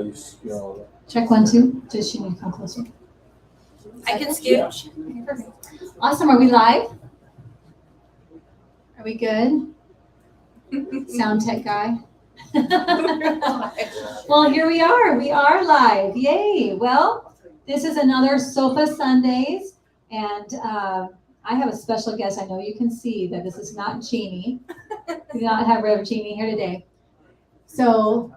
you know. Check 1, 2. Does she need to come closer? I can scooch. Okay, perfect. Awesome. Are we live? Are we good? Sound tech guy. Well, here we are. We are live. Yay. Well, this is another Sofa Sundays, and I have a special guest. I know you can see that this is not Jeannie. We do not have Rev Jeannie here today. So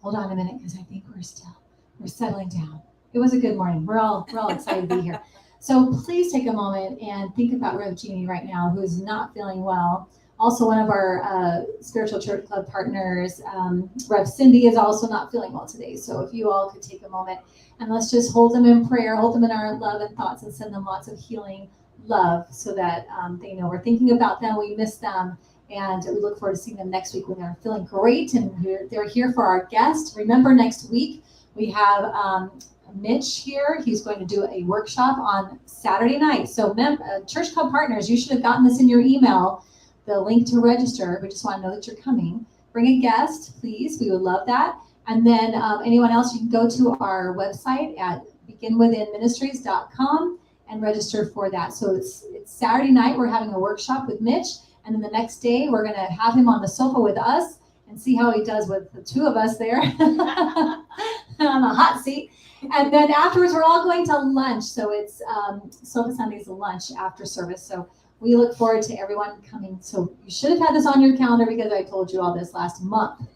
hold on a minute, because I think we're settling down. It was a good morning. We're all excited to be here. So please take a moment and think about Rev Jeannie right now, who's not feeling well. Also, one of our spiritual church club partners, Rev Cindy, is also not feeling well today. So if you all could take a moment and let's just hold them in prayer, hold them in our love and thoughts, and send them lots of healing love so that they know we're thinking about them, we miss them, and we look forward to seeing them next week when they're feeling great and they're here for our guest. Remember, next week we have Mitch here. He's going to do a workshop on Saturday night. So church club partners, you should have gotten this in your email, the link to register. We just want to know that you're coming. Bring a guest, please. We would love that. And then anyone else, you can go to our website at beginwithinministries.com and register for that. So it's Saturday night. We're having a workshop with Mitch. And then the next day, we're going to have him on the sofa with us and see how he does with the two of us there on the hot seat. And then afterwards, we're all going to lunch. So it's Sofa Sundays lunch after service. So we look forward to everyone coming. So you should have had this on your calendar because I told you all this last month.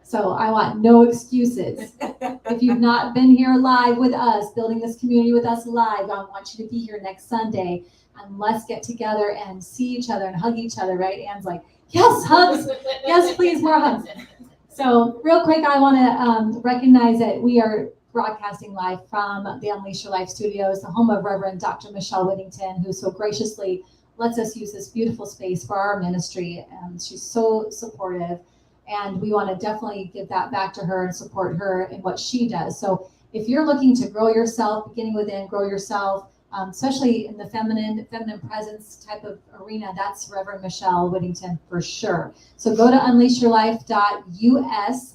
So I want no excuses. If you've not been here live with us, building this community with us live, I want you to be here next Sunday. And let's get together and see each other and hug each other, right? Anne's like, yes, hugs. Yes, please, more hugs. So real quick, I want to recognize that we are broadcasting live from the Unleash Your Life Studios, the home of Reverend Dr. Michelle Whittington, who so graciously lets us use this beautiful space for our ministry. She's so supportive, and we want to definitely give that back to her and support her in what she does. So if you're looking to grow yourself, beginning within, grow yourself, especially in the feminine presence type of arena, that's Reverend Michelle Whittington for sure. So go to unleashyourlife.us.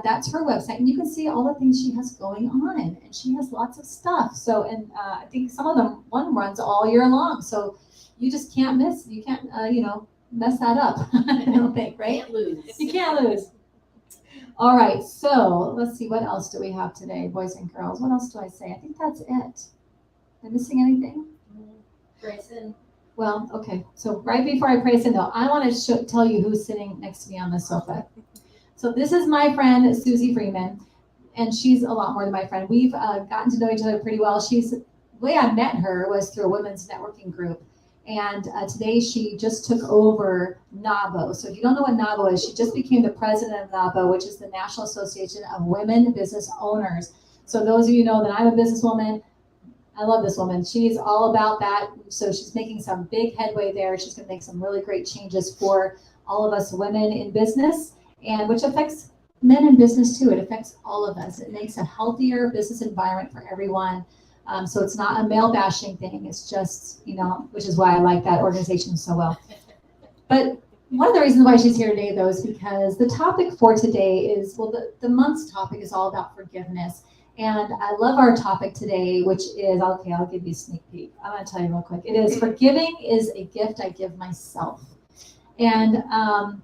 That's her website, and you can see all the things she has going on, and she has lots of stuff. So, and I think some of them, one runs all year long. So you just can't miss. You can't, mess that up. I don't think, right? Can't lose. You can't lose. All right. So let's see. What else do we have today, boys and girls? What else do I say? I think that's it. Am I missing anything? Grayson. Well, okay. So right before I pray us in, though, I want to tell you who's sitting next to me on the sofa. So this is my friend, Susie Freeman, and she's a lot more than my friend. We've gotten to know each other pretty well. The way I met her was through a women's networking group. And today she just took over NABO. So if you don't know what NABO is, she just became the president of NABO, which is the National Association of Women Business Owners. So those of you know that I'm a businesswoman. I love this woman. She's all about that. So she's making some big headway there. She's going to make some really great changes for all of us women in business, and which affects men in business too. It affects all of us. It makes a healthier business environment for everyone. So it's not a male bashing thing. It's just, which is why I like that organization so well. But one of the reasons why she's here today, though, is because the topic for today is, the month's topic is all about forgiveness. And I love our topic today, which is, okay, I'll give you a sneak peek. I'm going to tell you real quick. It is forgiving is a gift I give myself. And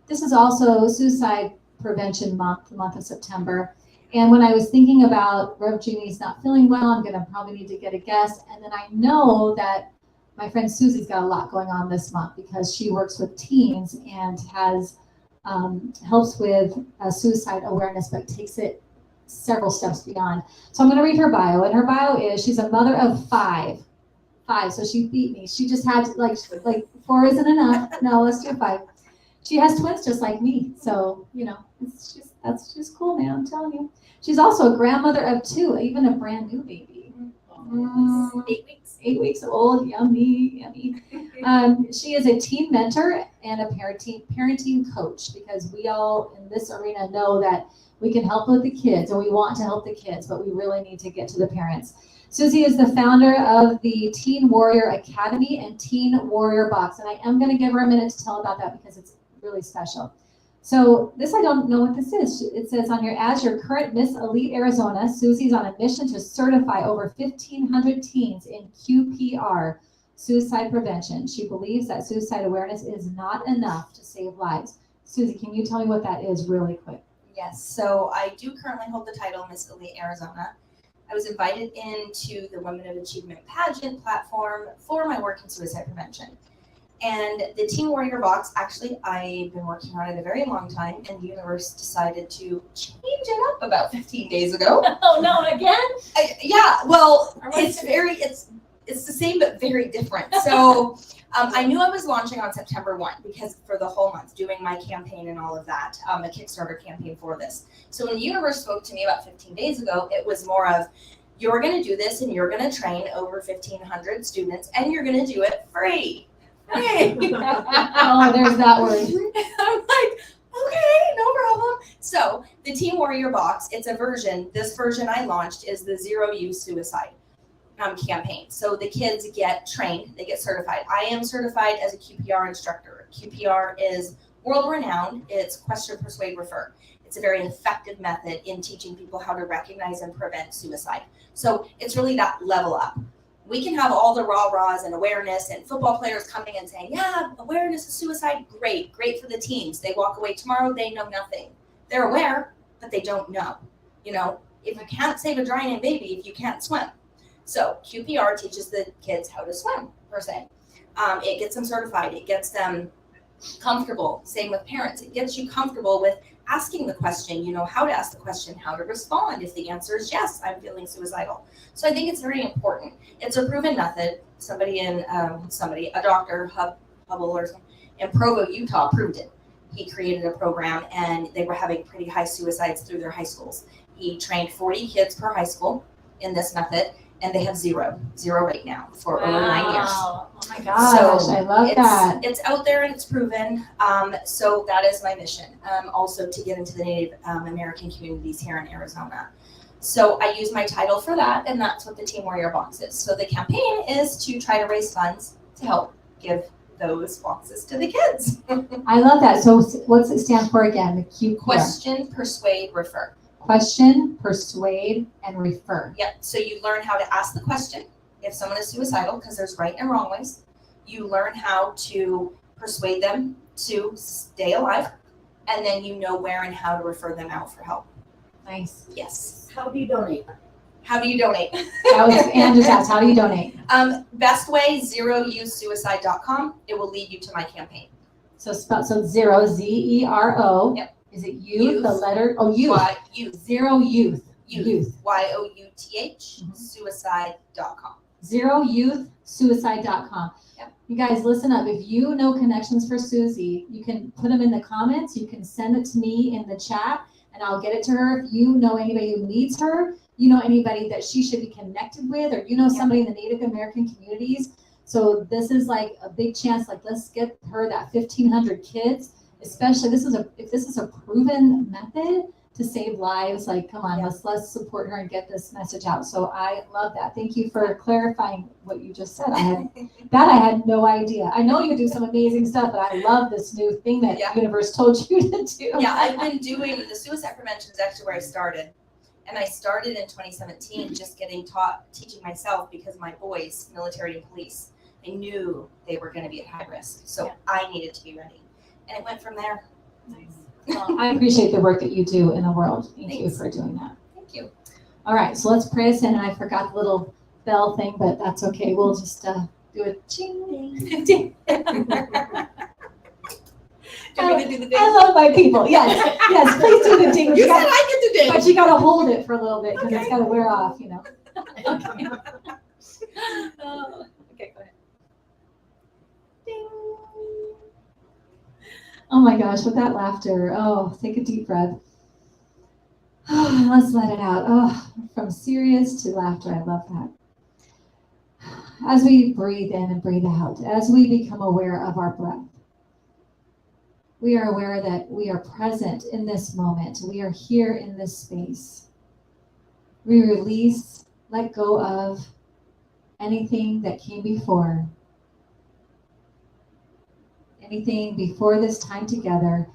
this is also Suicide Prevention Month, the month of September. And when I was thinking about Rev Jeannie's not feeling well, I'm going to probably need to get a guest. And then I know that my friend Susie's got a lot going on this month because she works with teens and has helps with suicide awareness, but takes it several steps beyond. So I'm going to read her bio, and her bio is she's a mother of five. So she beat me. She just had like 4 isn't enough. No, let's do 5. She has twins just like me. So, that's just cool, man. I'm telling you. She's also a grandmother of 2, even a brand new baby. 8 weeks. 8 weeks old. Yummy. She is a teen mentor and a parenting coach, because we all in this arena know that we can help with the kids and we want to help the kids, but we really need to get to the parents. Susie is the founder of the Teen Warrior Academy and Teen Warrior Box, and I am going to give her a minute to tell about that because it's really special. So this, I don't know what this is. It says on here, as your current Miss Elite Arizona, Susie's on a mission to certify over 1,500 teens in QPR, suicide prevention. She believes that suicide awareness is not enough to save lives. Susie, can you tell me what that is really quick? Yes, so I do currently hold the title Miss Elite Arizona. I was invited into the Women of Achievement pageant platform for my work in suicide prevention. And the Teen Warrior box, actually, I've been working on it a very long time, and the universe decided to change it up about 15 days ago. Oh no, again? It's the same but very different. So I knew I was launching on September 1 because for the whole month, doing my campaign and all of that, a Kickstarter campaign for this. So when the universe spoke to me about 15 days ago, it was more of, you're going to do this and you're going to train over 1,500 students and you're going to do it free. Free. Oh, there's that word. I'm like, okay, no problem. So the Teen Warrior box, it's a version. This version I launched is the Zero Use Suicide campaign. So the kids get trained, they get certified. I am certified as a QPR instructor. QPR is world renowned. It's question, persuade, refer. It's a very effective method in teaching people how to recognize and prevent suicide. So it's really that level up. We can have all the rah-rahs and awareness and football players coming and saying, yeah, awareness of suicide, great for the teams. They walk away tomorrow, they know nothing. They're aware, but they don't know. You know, if you can't save a drowning baby, if you can't swim. So QPR teaches the kids how to swim, per se. It gets them certified. It gets them comfortable. Same with parents. It gets you comfortable with asking the question, you know, how to ask the question, how to respond. If the answer is yes, I'm feeling suicidal. So I think it's very important. It's a proven method. A doctor, Hubble or something, in Provo, Utah, proved it. He created a program and they were having pretty high suicides through their high schools. He trained 40 kids per high school in this method, and they have zero right now for over 9 years. Oh my gosh, I love that. It's out there and it's proven. So that is my mission. Also to get into the Native American communities here in Arizona. So I use my title for that, and that's what the Teen Warrior box is. So the campaign is to try to raise funds to help give those boxes to the kids. I love that. So what's it stand for again? The QPR. Question, persuade, refer. Question, persuade, and refer. Yep. So you learn how to ask the question if someone is suicidal, because there's right and wrong ways. You learn how to persuade them to stay alive, and then you know where and how to refer them out for help. Nice. Yes. How do you donate? How do you donate? That was Anne just asked, how do you donate? Best way, zeroUseSuicide.com. It will lead you to my campaign. So zero, Z-E-R-O. Yep. Is it youth, the letter? Oh, youth. Youth. Zero youth. Youth. Y-O-U-T-H. Mhm. Suicide.com. ZeroYouthSuicide.com. Yep. You guys, listen up. If you know connections for Susie, you can put them in the comments. You can send it to me in the chat, and I'll get it to her. If you know anybody who needs her, you know anybody that she should be connected with, or you know somebody in the Native American communities. So this is like a big chance. Like, let's get her that 1,500 kids. Especially, if this is a proven method to save lives, like, come on, let's support her and get this message out. So I love that. Thank you for clarifying what you just said. I had no idea. I know you do some amazing stuff, but I love this new thing that the universe told you to do. Yeah, I've been doing the suicide prevention is actually where I started. And I started in 2017 just teaching myself, because my boys, military and police, I knew they were going to be at high risk. So I needed to be ready. And it went from there. Nice. Well, I appreciate the work that you do in the world. Thank you Thanks. for doing that. Thank you. All right, so let's pray us in. And I forgot the little bell thing, but that's okay. We'll just do a ching. Do you want me to do the ding? I love my people. Yes, yes, please do the ding. You said I get the ding. But you gotta hold it for a little bit because it's gotta wear off, you know. Okay. Okay, go ahead. Ding. Oh my gosh, with that laughter. Oh, take a deep breath. Oh, let's let it out. Oh, from serious to laughter. I love that. As we breathe in and breathe out, as we become aware of our breath, we are aware that we are present in this moment. We are here in this space. We release, let go of anything that came before. Anything before this time together,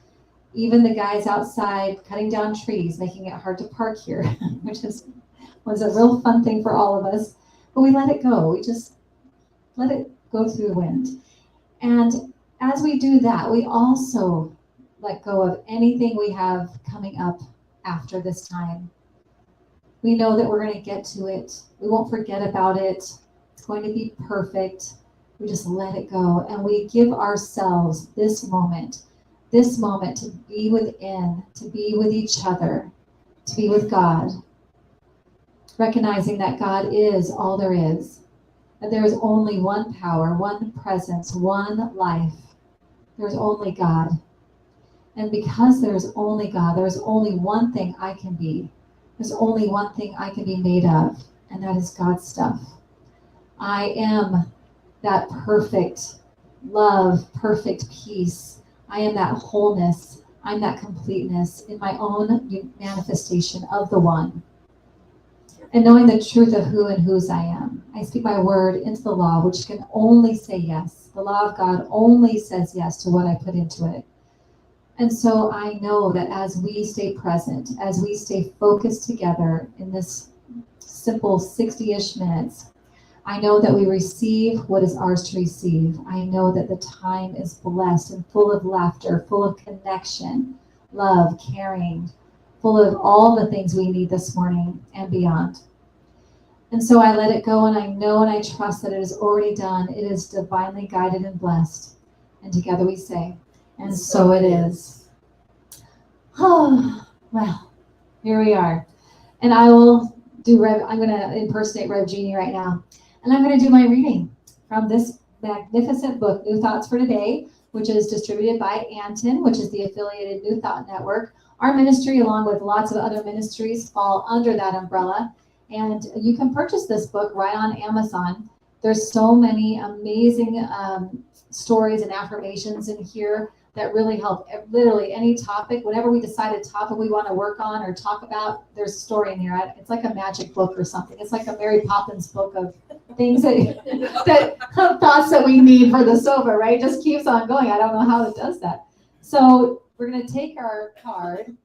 Even the guys outside cutting down trees, making it hard to park here, which was a real fun thing for all of us. But we let it go. We just let it go through the wind. And as we do that, we also let go of anything we have coming up after this time. We know that we're going to get to it. We won't forget about it. It's going to be perfect. We just let it go. And we give ourselves this moment to be within, to be with each other, to be with God, recognizing that God is all there is, that there is only one power, one presence, one life. There's only God. And because there's only God, there's only one thing I can be. There's only one thing I can be made of, and that is God's stuff. I am that perfect love, perfect peace. I am that wholeness. I'm that completeness in my own manifestation of the one. And knowing the truth of who and whose I am, I speak my word into the law, which can only say yes. The law of God only says yes to what I put into it. And so I know that as we stay present, as we stay focused together in this simple 60-ish minutes, I know that we receive what is ours to receive. I know that the time is blessed and full of laughter, full of connection, love, caring, full of all the things we need this morning and beyond. And so I let it go, and I know and I trust that it is already done. It is divinely guided and blessed. And together we say, and so it is. Oh, well, here we are. And I will do I'm going to impersonate Rev Jeannie right now. And I'm going to do my reading from this magnificent book, New Thoughts for Today, which is distributed by Anton, which is the affiliated New Thought Network. Our ministry, along with lots of other ministries, fall under that umbrella. And you can purchase this book right on Amazon. There's so many amazing stories and affirmations in here that really help. Literally any topic, whenever we decide a topic we want to work on or talk about, there's a story in here. It's like a magic book or something. It's like a Mary Poppins book of things that thoughts that we need for the sofa, right? It just keeps on going. I don't know how it does that. So we're going to take our card.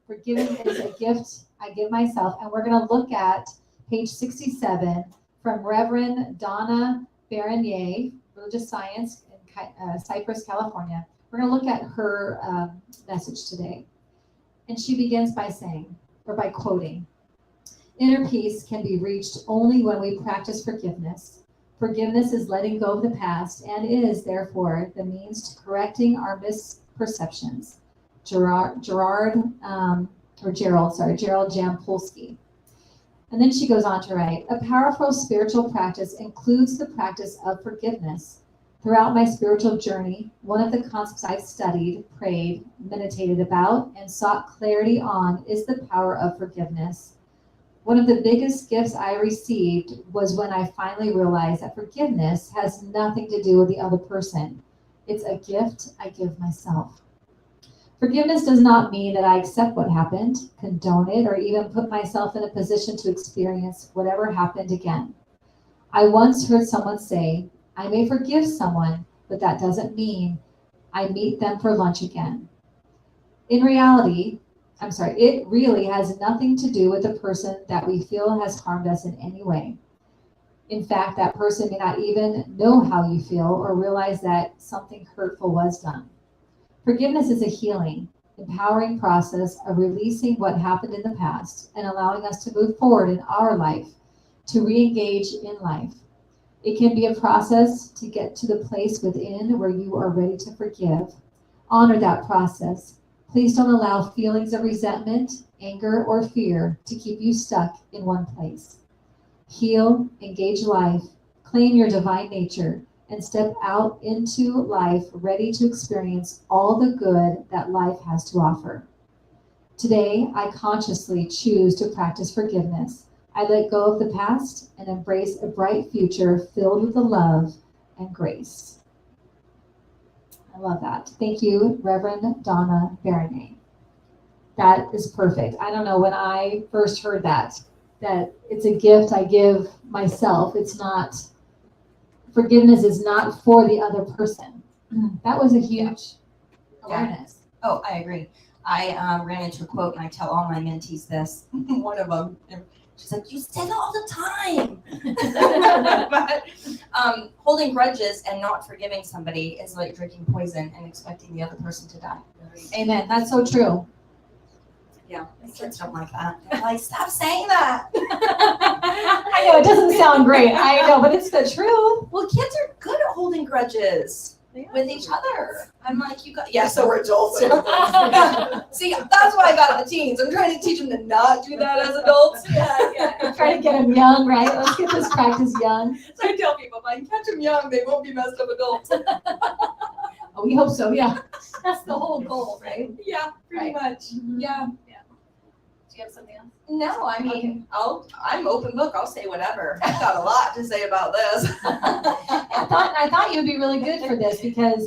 Forgiving is a gift I give myself, and we're going to look at page 67 from Reverend Donna Bernier, Religious Science in Cypress, California. We're going to look at her message today. And she begins by saying, or by quoting, "Inner peace can be reached only when we practice forgiveness. Forgiveness is letting go of the past and is, therefore, the means to correcting our misperceptions." Gerald Jampolsky. And then she goes on to write, "A powerful spiritual practice includes the practice of forgiveness. Throughout my spiritual journey, one of the concepts I've studied, prayed, meditated about, and sought clarity on is the power of forgiveness. One of the biggest gifts I received was when I finally realized that forgiveness has nothing to do with the other person. It's a gift I give myself. Forgiveness does not mean that I accept what happened, condone it, or even put myself in a position to experience whatever happened again. I once heard someone say, I may forgive someone, but that doesn't mean I meet them for lunch again. It really has nothing to do with the person that we feel has harmed us in any way. In fact, that person may not even know how you feel or realize that something hurtful was done. Forgiveness is a healing, empowering process of releasing what happened in the past and allowing us to move forward in our life, to re-engage in life. It can be a process to get to the place within where you are ready to forgive. Honor that process. Please don't allow feelings of resentment, anger, or fear to keep you stuck in one place. Heal, engage life, claim your divine nature, and step out into life ready to experience all the good that life has to offer. Today, I consciously choose to practice forgiveness. I let go of the past and embrace a bright future filled with the love and grace." I love that. Thank you, Reverend Donna Bernier. That is perfect. I don't know, when I first heard that it's a gift I give myself. Forgiveness is not for the other person. That was a huge awareness. Oh, I agree. I ran into a quote, and I tell all my mentees this. One of them, she's like, "You say that all the time." But holding grudges and not forgiving somebody is like drinking poison and expecting the other person to die. Amen. That's so true. Yeah, my kids don't like that. They're like, "Stop saying that." I know it doesn't sound great. I know, but it's the truth. Well, kids are good at holding grudges with each other. I'm like, you got, yeah, so we're adults. See, that's why I got the teens. I'm trying to teach them to not do that as adults. I'm trying to get them young, right? Let's get this practice young. So I tell people, if I can catch them young, they won't be messed up adults. Oh, we hope so, yeah. That's the whole goal, right? Yeah, pretty much. Yeah. Do you have something else? No, I mean, I'm open book. I'll say whatever. I've got a lot to say about this. I thought you'd be really good for this because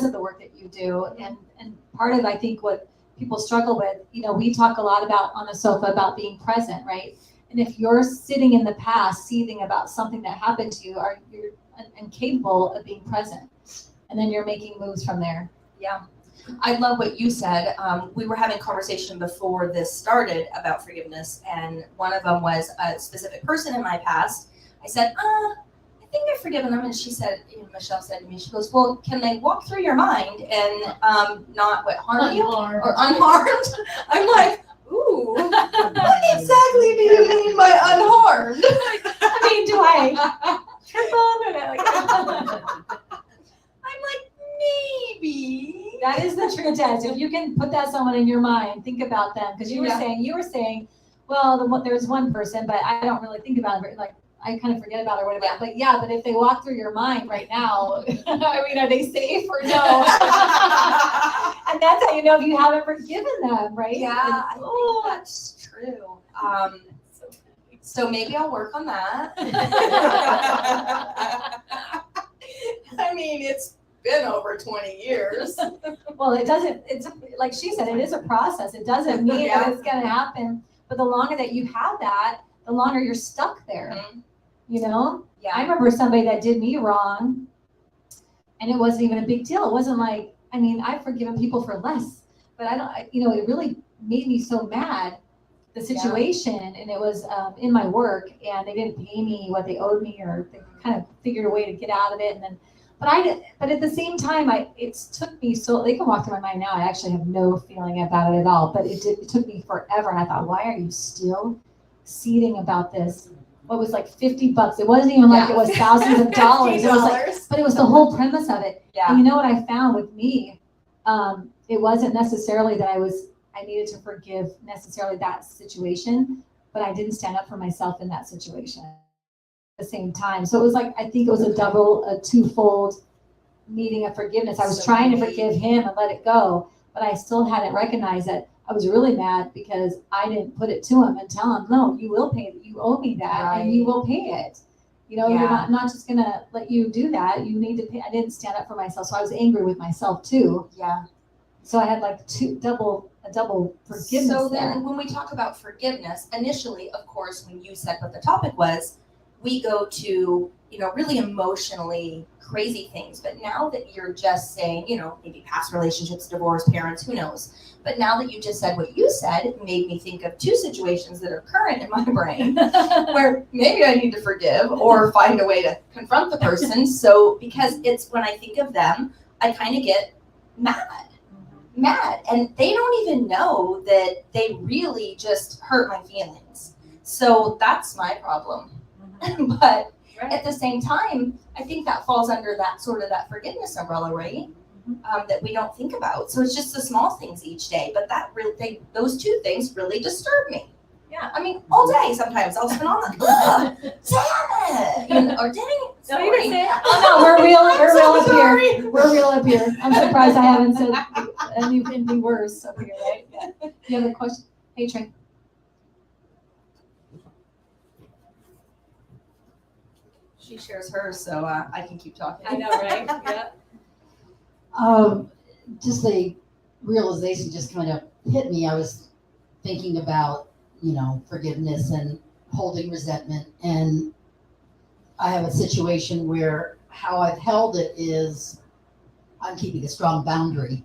of the work that you do, and part of I think what people struggle with, we talk a lot about on the sofa about being present, right? And if you're sitting in the past seething about something that happened to you, you're incapable of being present, and then you're making moves from there. Yeah. I love what you said. We were having a conversation before this started about forgiveness, and one of them was a specific person in my past. I said, I think I've forgiven them. And she said, Michelle said to me, she goes, well, can they walk through your mind and not harm you or unharmed? I'm like, ooh, what exactly do you mean by unharmed? I mean, do I trip on? I'm like, maybe. That is the true test. If you can put that someone in your mind, think about them. Because you were saying, well, there's one person, but I don't really think about it. Like, I kind of forget about it or whatever. Yeah. But if they walk through your mind right now, I mean, are they safe or no? And that's how you know if you haven't forgiven them, right? Yeah, I think that's true. So maybe I'll work on that. I mean, it's been over 20 years. Well, it's like she said, it is a process. It doesn't mean that it's going to happen. But the longer that you have that, the longer you're stuck there. Mm-hmm. Yeah. I remember somebody that did me wrong, and it wasn't even a big deal. It wasn't like, I've forgiven people for less, but it really made me so mad, the situation, and it was in my work, and they didn't pay me what they owed me, or they kind of figured a way to get out of it, and then but at the same time, it took me so, they can walk through my mind now. I actually have no feeling about it at all, but it took me forever. And I thought, why are you still seething about this? What was like $50? It wasn't even like it was thousands of dollars. It was but it was the whole premise of it. Yeah. And you know what I found with me? It wasn't necessarily that I needed to forgive necessarily that situation, but I didn't stand up for myself in that situation. The same time. So it was like, I think it was a twofold needing of forgiveness. I was trying to forgive him and let it go, but I still hadn't recognized that I was really mad because I didn't put it to him and tell him, no, you will pay it. You owe me that, and you will pay it. You're not just gonna let you do that. You need to pay. I didn't stand up for myself, so I was angry with myself too. Yeah. So I had like a double forgiveness. So then when we talk about forgiveness, initially, of course, when you said what the topic was, we go to, really emotionally crazy things. But now that you're just saying, maybe past relationships, divorce, parents, who knows? But now that you just said what you said, it made me think of two situations that are current in my brain where maybe I need to forgive or find a way to confront the person. So, because it's when I think of them, I kind of get mad. And they don't even know that they really just hurt my feelings. So that's my problem. But at the same time, I think that falls under that forgiveness umbrella, right? That we don't think about. So it's just the small things each day, but those two things really disturb me. Yeah. All day sometimes I'll spend all damn it, or dang it. No, you can say it. Oh no, we're real up here. We're real up here. I'm surprised I haven't said anything worse up here, right? You have a question? Hey, Trey. She shares hers, so I can keep talking. I know, right? Yeah. Just a realization just kind of hit me. I was thinking about, forgiveness and holding resentment. And I have a situation where how I've held it is I'm keeping a strong boundary.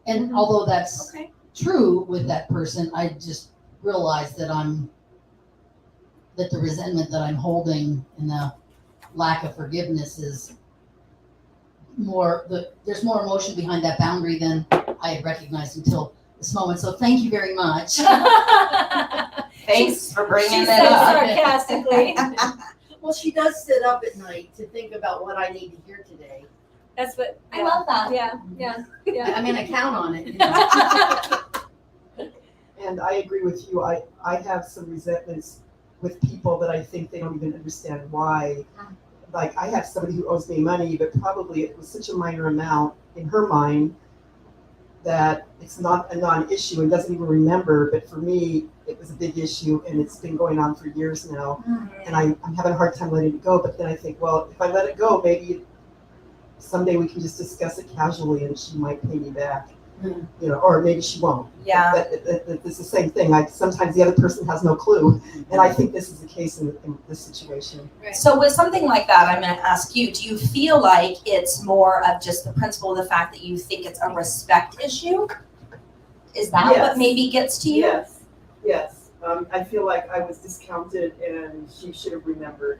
And although that's Okay. true with that person, I just realized that that the resentment that I'm holding and the lack of forgiveness is there's more emotion behind that boundary than I had recognized until this moment. So thank you very much. Thanks for bringing She it said up. sarcastically. Well, she does sit up at night to think about what I need to hear today. That's what, I love that. yeah. I mean, I count on it. And I agree with you. I have some resentments with people that I think they don't even understand why. Like, I have somebody who owes me money, but probably it was such a minor amount in her mind that it's not a non-issue and doesn't even remember. But for me, it was a big issue, and it's been going on for years now. And I'm having a hard time letting it go. But then I think, well, if I let it go, maybe someday we can just discuss it casually, and she might pay me back. You know, or maybe she won't. Yeah. But it's the same thing. Sometimes the other person has no clue, and I think this is the case in this situation. So with something like that, I'm going to ask you, do you feel like it's more of just the principle of the fact that you think it's a respect issue? Is that Yes. what maybe gets to you? Yes. I feel like I was discounted, and she should have remembered.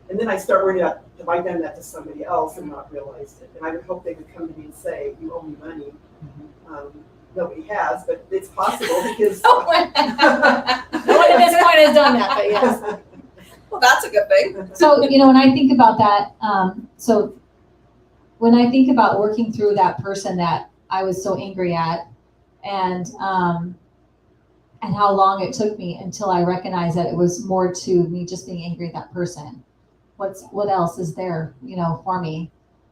And then I start worrying about, have I done that to somebody else and not realized it? And I would hope they would come to me and say, you owe me money. Nobody has, but it's possible because. No one at this point has done that, but yes. Well, that's a good thing. So, when I think about that, so when I think about working through that person that I was so angry at and how long it took me until I recognized that it was more to me just being angry at that person. What else is there, for me?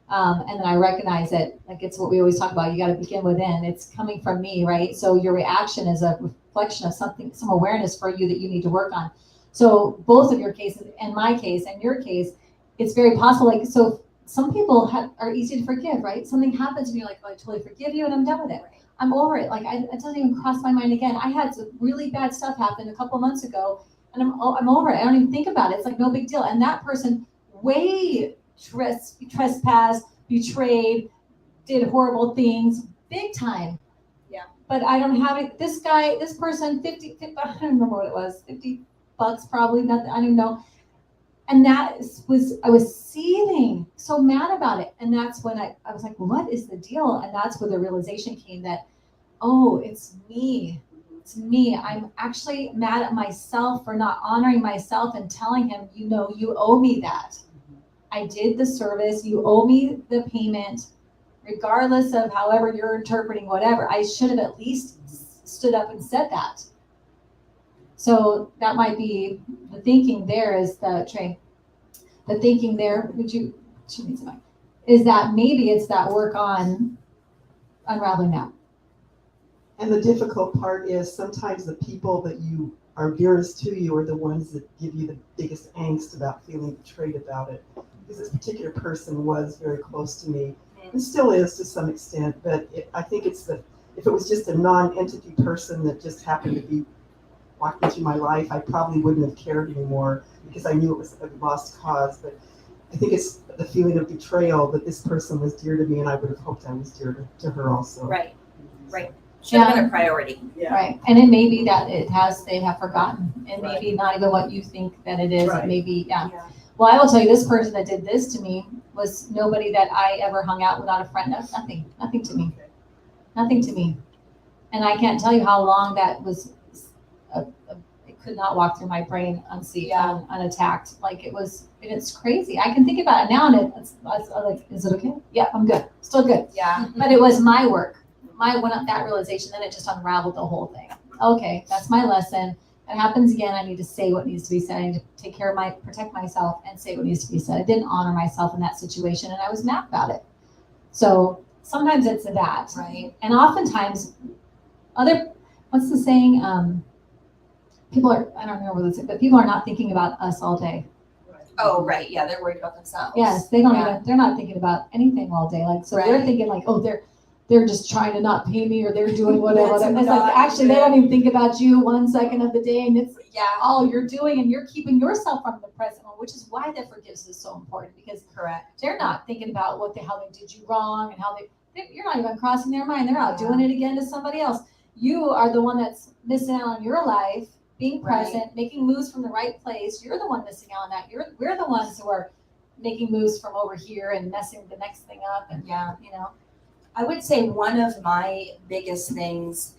And then I recognize that, like, it's what we always talk about. You got to begin within. It's coming from me, right? So your reaction is a reflection of something, some awareness for you that you need to work on. So both of your cases, and my case and your case, it's very possible. Like, so some people are easy to forgive, right? Something happens and you're like, oh, I totally forgive you and I'm done with it. I'm over it. Like, it doesn't even cross my mind again. I had some really bad stuff happen a couple of months ago, and I'm over it. I don't even think about it. It's like no big deal. And that person way trespassed, betrayed, did horrible things, big time. Yeah. But I don't have it. This person, 50, I don't remember what it was, $50 probably, nothing, I don't even know. And I was seething, so mad about it. And that's when I was like, what is the deal? And that's where the realization came that, oh, it's me. It's me. I'm actually mad at myself for not honoring myself and telling him, you owe me that. I did the service. You owe me the payment, regardless of however you're interpreting whatever. I should have at least stood up and said that. So that might be the thinking there is the thinking there, is that maybe it's that work on unraveling that. And the difficult part is sometimes the people that you are dearest to you are the ones that give you the biggest angst about feeling betrayed about it. Because this particular person was very close to me and still is to some extent, but I think if it was just a non-entity person that just happened to be walking through my life, I probably wouldn't have cared anymore because I knew it was a lost cause. But I think it's the feeling of betrayal that this person was dear to me, and I would have hoped I was dear to her also. Right. Should have been a priority. Yeah. Right. And it may be that they have forgotten. It may be not even what you think that it is. Right. It may be, yeah. Well, I will tell you, this person that did this to me was nobody that I ever hung out with, not a friend, nothing to me. Okay. Nothing to me. And I can't tell you how long that was, it could not walk through my brain unattacked. Like it's crazy. I can think about it now and it's like, is it okay? Yeah, I'm good. Still good. Yeah. But it was my work. That realization, then it just unraveled the whole thing. Okay, that's my lesson. It happens again. I need to say what needs to be said. I need to protect myself and say what needs to be said. I didn't honor myself in that situation and I was mad about it. So sometimes it's that. Right. And oftentimes what's the saying? People are, I don't remember what it's, but people are not thinking about us all day. Oh, right. Yeah, they're worried about themselves. Yes, they're not thinking about anything all day. Like, so they're thinking like, oh, they're just trying to not pay me or they're doing whatever. That's It's like, actually, they don't even think about you 1 second of the day. And it's all you're doing and you're keeping yourself from the present moment, which is why that forgiveness is so important because Correct. they're not thinking about what the hell they did you wrong and you're not even crossing their mind. They're out doing it again to somebody else. You are the one that's missing out on your life, being present, making moves from the right place. You're the one missing out on that. We're the ones who are making moves from over here and messing the next thing up. And Yeah. you know, I would say one of my biggest things,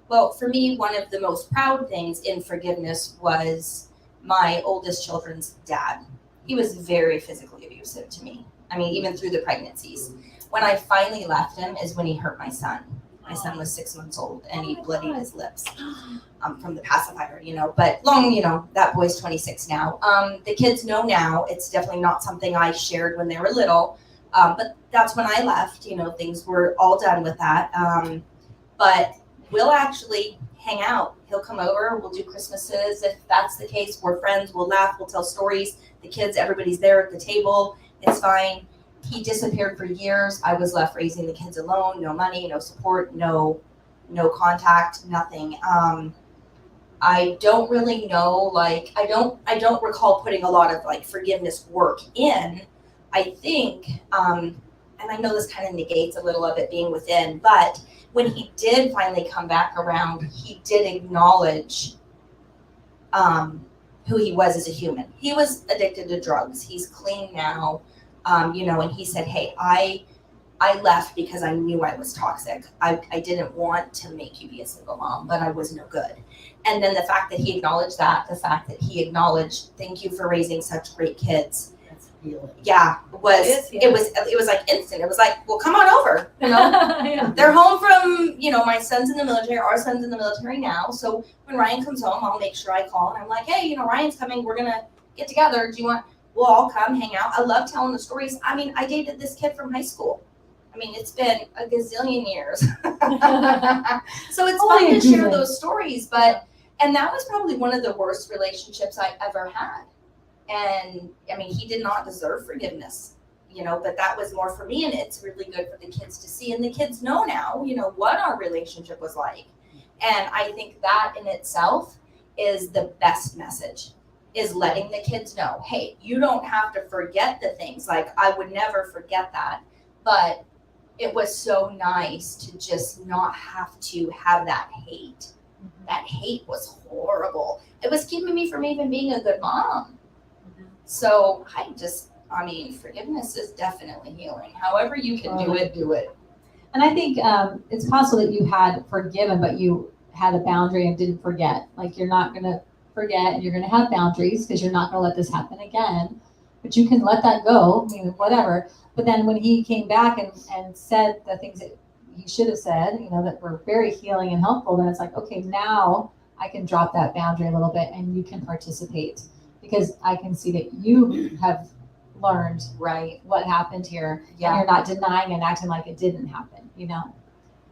well, for me, one of the most proud things in forgiveness was my oldest children's dad. He was very physically abusive to me. I mean, even through the pregnancies. When I finally left him is when he hurt my son. My son was 6 months old and he bloodied his lips from the pacifier, but that boy's 26 now. The kids know now. It's definitely not something I shared when they were little. But that's when I left, things were all done with that. But we'll actually hang out. He'll come over. We'll do Christmases. If that's the case, we're friends. We'll laugh. We'll tell stories. The kids, everybody's there at the table. It's fine. He disappeared for years. I was left raising the kids alone. No money, no support, no contact, nothing. I don't really know, I don't recall putting a lot of forgiveness work in. I think, and I know this kind of negates a little of it being within, but when he did finally come back around, he did acknowledge who he was as a human. He was addicted to drugs. He's clean now, and he said, hey, I left because I knew I was toxic. I didn't want to make you be a single mom, but I was no good. And then the fact that he acknowledged that, the fact that he acknowledged, thank you for raising such great kids. That's healing. Yeah, it was like instant. It was like, well, come on over. yeah. They're home from, my son's in the military, our son's in the military now. So when Ryan comes home, I'll make sure I call and I'm like, hey, Ryan's coming. We're going to get together. We'll all come hang out. I love telling the stories. I mean, I dated this kid from high school. I mean, it's been a gazillion years. So it's fun to share those stories. And that was probably one of the worst relationships I ever had. And I mean, he did not deserve forgiveness, but that was more for me. And it's really good for the kids to see. And the kids know now, what our relationship was like. And I think that in itself is the best message, is letting the kids know, hey, you don't have to forget the things. I would never forget that. But it was so nice to just not have to have that hate. That hate was horrible. It was keeping me from even being a good mom. So forgiveness is definitely healing. However you can do it. And I think it's possible that you had forgiven, but you had a boundary and didn't forget. You're not going to forget, and you're going to have boundaries because you're not going to let this happen again. But you can let that go, whatever. But then when he came back and said the things that he should have said, that were very healing and helpful, then it's like, okay, now I can drop that boundary a little bit and you can participate, because I can see that you have learned what happened here. Yeah. And you're not denying and acting like it didn't happen,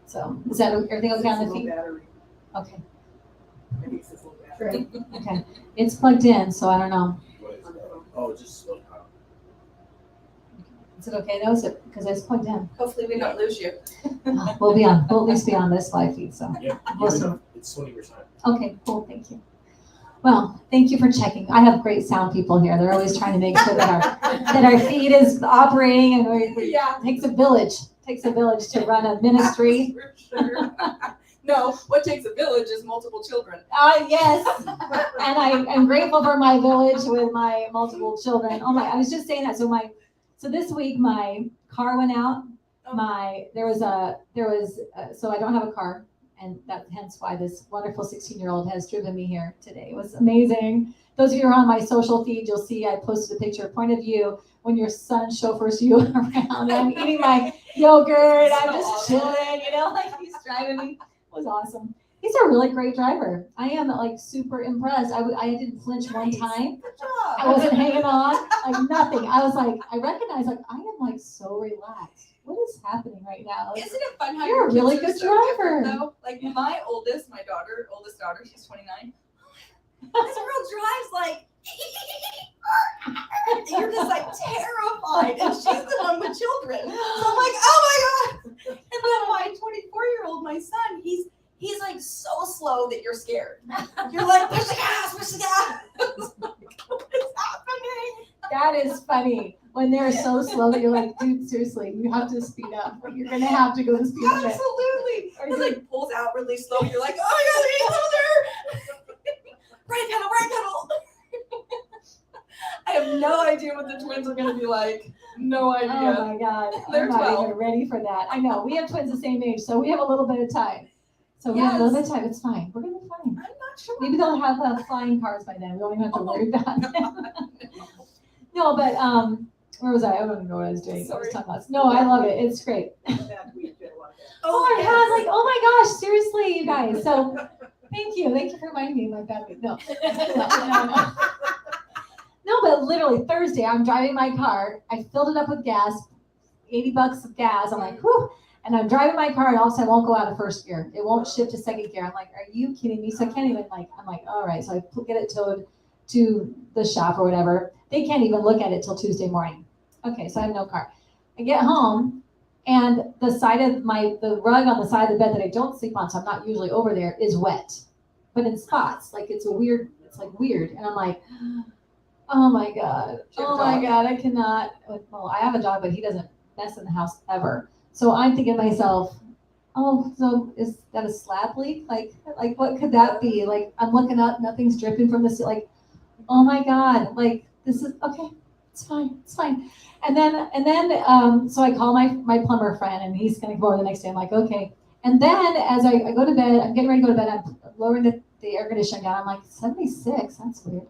So is that everything okay on the feet? Okay. Okay. It's plugged in, so I don't know. Just Is it okay though? Is it because it's plugged in? Hopefully we don't lose you. We'll at least be on this live feed. So yeah, Awesome. it's 20%. Okay, cool. Thank you. Well, thank you for checking. I have great sound people here. They're always trying to make sure that our feed is operating, and it takes a village. Takes a village to run a ministry. For sure. No, what takes a village is multiple children. Yes. And I'm grateful for my village with my multiple children. Oh my, I was just saying that. So this week my car went out. So I don't have a car, and that's hence why this wonderful 16-year-old has driven me here today. It was amazing. Those of you who are on my social feed, you'll see I posted a picture, point of view, when your son chauffeurs you around. I'm eating my yogurt. I'm just chilling, he's driving me. It was awesome. He's a really great driver. I am super impressed. I didn't flinch one time. Good job. I wasn't hanging on, nothing. I was I recognized, I am so relaxed. What is happening right now? Isn't it fun how You're a your really kids good are so different, driver. though? My oldest daughter, she's 29. This girl drives you're just terrified, and she's the one with children. So I'm like, oh my god! And then my 24-year-old, my son, he's so slow that you're scared. You're like, push the gas. What is happening? That is funny. when they're so slow that you're like, dude, seriously, you have to speed up. You're gonna have to go to speed limit. Absolutely. Or It like pulls out really slow. You're like, oh my god, there. Right pedal. I have no idea what the twins are gonna be like. No idea. Oh my God, They're I'm not 12. even ready for that. I know, we have twins the same age, so we have a little bit of time. So we have a little bit of time, it's fine, we're gonna be fine. I'm not sure. Maybe they'll have flying cars by then, we don't even have to worry about it. No, but, where was I? I don't even know what I was doing. I was Sorry. talking about, no, I love it, it's great. That we did a lot of that. Oh my God, like, oh my gosh, seriously, you guys, so, thank you for reminding me of my bad week, no. No. No, but literally Thursday, I'm driving my car. I filled it up with gas, $80 of gas. I'm like, whew. And I'm driving my car, and all of a sudden, it won't go out of first gear. It won't shift to second gear. I'm like, are you kidding me? So I can't even I'm like, all right. So I get it towed to the shop or whatever. They can't even look at it till Tuesday morning. Okay, so I have no car. I get home, and the side of the rug on the side of the bed that I don't sleep on, so I'm not usually over there, is wet, but in spots. Like it's weird. And I'm like, oh my God. Do you have Oh a my dog? God. I cannot. Well, I have a dog, but he doesn't mess in the house ever. So I'm thinking to myself, oh, so is that a slab leak? Like what could that be? Like I'm looking up, nothing's dripping from the ceiling. Like, oh my God. Like this is okay. It's fine. And then, so I call my plumber friend, and he's going to go over the next day. I'm like, okay. And then as I go to bed, I'm getting ready to go to bed. I'm lowering the air conditioning down. I'm like, 76. That's weird.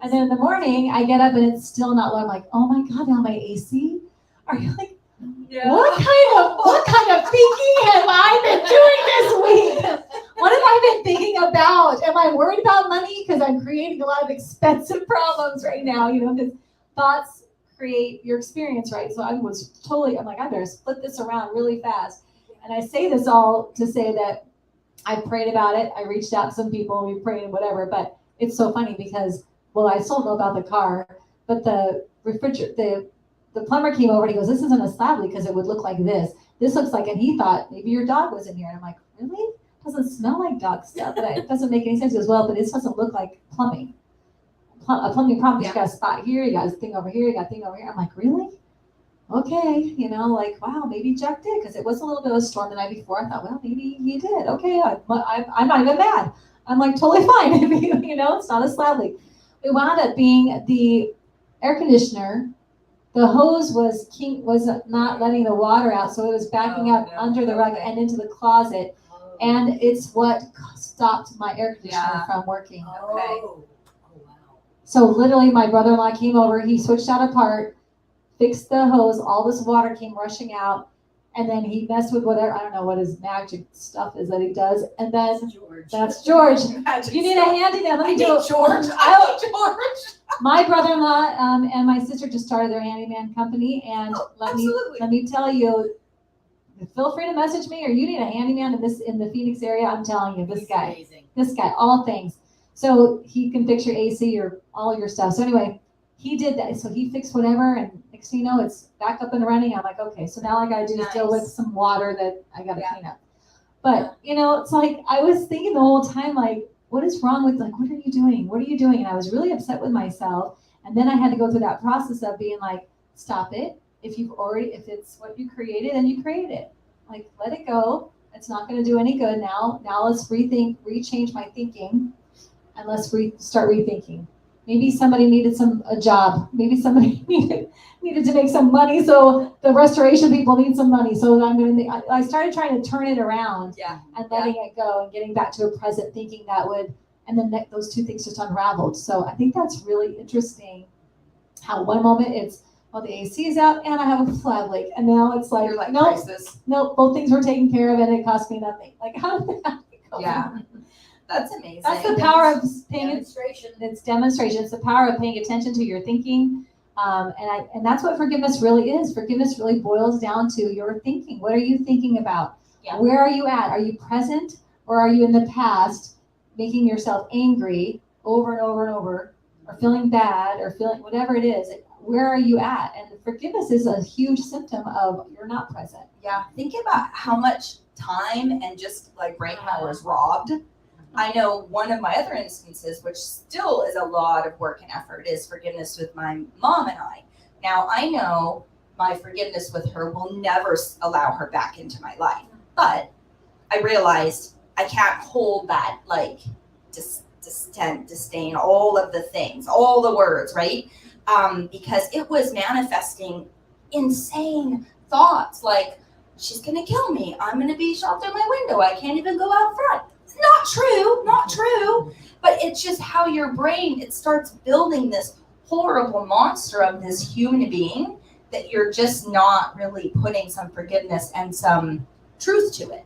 And then in the morning, I get up and it's still not low. I'm like, oh my God, now my AC? Are you like, what kind of thinking have I been doing this week? What have I been thinking about? Am I worried about money? Because I'm creating a lot of expensive problems right now, because thoughts create your experience, right? So I'm like, I better split this around really fast. And I say this all to say that I prayed about it. I reached out to some people, we prayed and whatever, but it's so funny because, well, I still know about the car, but the plumber came over and he goes, this isn't a slab leak because it would look like this. This looks like, and he thought maybe your dog was in here. And I'm like, really? It doesn't smell like dog stuff, but it doesn't make any sense. He goes, well, but this doesn't look like plumbing. A plumbing problem, you got a spot here, you got a thing over here, you got a thing over here. I'm like, really? Okay, like, wow, maybe Jack did, because it was a little bit of a storm the night before. I thought, well, maybe he did. Okay, I'm not even mad. I'm like, totally fine. It's not a slab leak. It wound up being the air conditioner. The hose was not letting the water out, so it was backing up under the rug and into the closet, and it's what stopped my air conditioner from working. Okay. Oh, wow. So literally, my brother-in-law came over. He switched out a part, fixed the hose. All this water came rushing out, and then he messed with whatever, I don't know what his magic stuff is that he does. And then George. that's George. You need a handyman. Let me do it. George. My brother-in-law and my sister just started their handyman company, and let me tell you, feel free to message me, or you need a handyman in the Phoenix area. I'm telling you, this guy, all things. So he can fix your AC or all your stuff. So anyway, he did that. So he fixed whatever, and next thing you know, it's back up and running. I'm like, okay, so now all I gotta do is deal with some water that I gotta clean up. But it's like I was thinking the whole time, like, what is wrong with, like, what are you doing? What are you doing? And I was really upset with myself. And then I had to go through that process of being like, stop it. If it's what you created, then you create it. Like, let it go. It's not going to do any good now. Now let's rechange my thinking, and let's start rethinking. Maybe somebody needed a job. Maybe somebody needed to make some money. So the restoration people need some money. So I started trying to turn it around and letting it go and getting back to a present thinking and then those two things just unraveled. So I think that's really interesting how one moment it's, well, the AC is out and I have a slab leak. And now it's like, You're like, nope, crisis. nope, both things were taken care of and it cost me nothing. Like, how did that go? Yeah. That's amazing. That's the power of paying Demonstration. It's demonstration. It's the power of paying attention to your thinking. And that's what forgiveness really is. Forgiveness really boils down to your thinking. What are you thinking about? Yeah. Where are you at? Are you present, or are you in the past making yourself angry over and over and over, or feeling bad, or feeling whatever it is? Where are you at? And forgiveness is a huge symptom of you're not present. Yeah. Think about how much time and just like brain power is robbed. I know one of my other instances, which still is a lot of work and effort, is forgiveness with my mom and I. Now I know my forgiveness with her will never allow her back into my life, but I realized I can't hold that like disdain, all of the things, all the words, right? Because it was manifesting insane thoughts like, she's gonna kill me, I'm gonna be shot through my window, I can't even go out front. Not true, not true. But it's just how your brain, it starts building this horrible monster of this human being that you're just not really putting some forgiveness and some truth to it.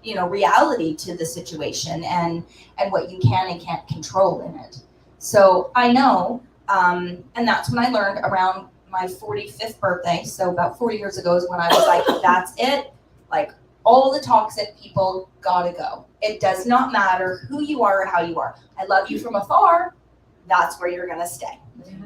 You know, reality to the situation and what you can and can't control in it. So I know, and that's when I learned around my 45th birthday. So about 4 years ago is when I was like, that's it. Like, all the toxic people gotta go. It does not matter who you are or how you are. I love you from afar. That's where you're gonna stay.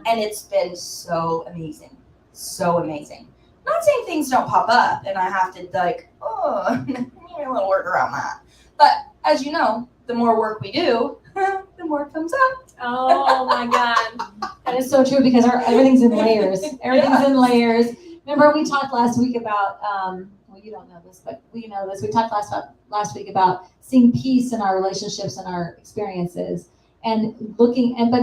And it's been so amazing. So amazing. I'm not saying things don't pop up and I have to like, oh, need a little work around that. But as you know, the more work we do, the more it comes up. Oh my God. That is so true because everything's in layers. Everything's in layers. Remember we talked last week about, well, you don't know this, but we know this. We talked last week about seeing peace in our relationships and our experiences and but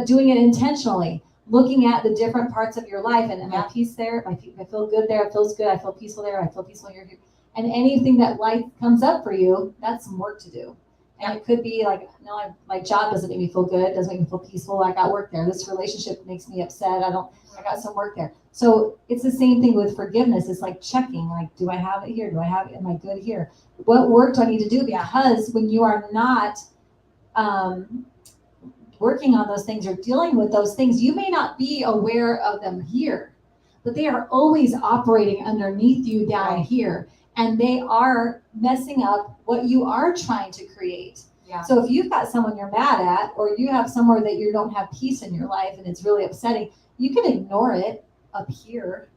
doing it intentionally. Looking at the different parts of your life and am I peace there? I feel good there. It feels good. I feel peaceful there. I feel peaceful here. And anything that life comes up for you, that's some work to do. And it could be like, no, my job doesn't make me feel good. Doesn't make me feel peaceful. I got work there. This relationship makes me upset. I got some work there. So it's the same thing with forgiveness. It's like checking, like, do I have it here? Am I good here? What work do I need to do? Because when you are not, working on those things or dealing with those things, you may not be aware of them here, but they are always operating underneath you down here, and they are messing up what you are trying to create. Yeah. So if you've got someone you're mad at, or you have somewhere that you don't have peace in your life and it's really upsetting, you can ignore it up here,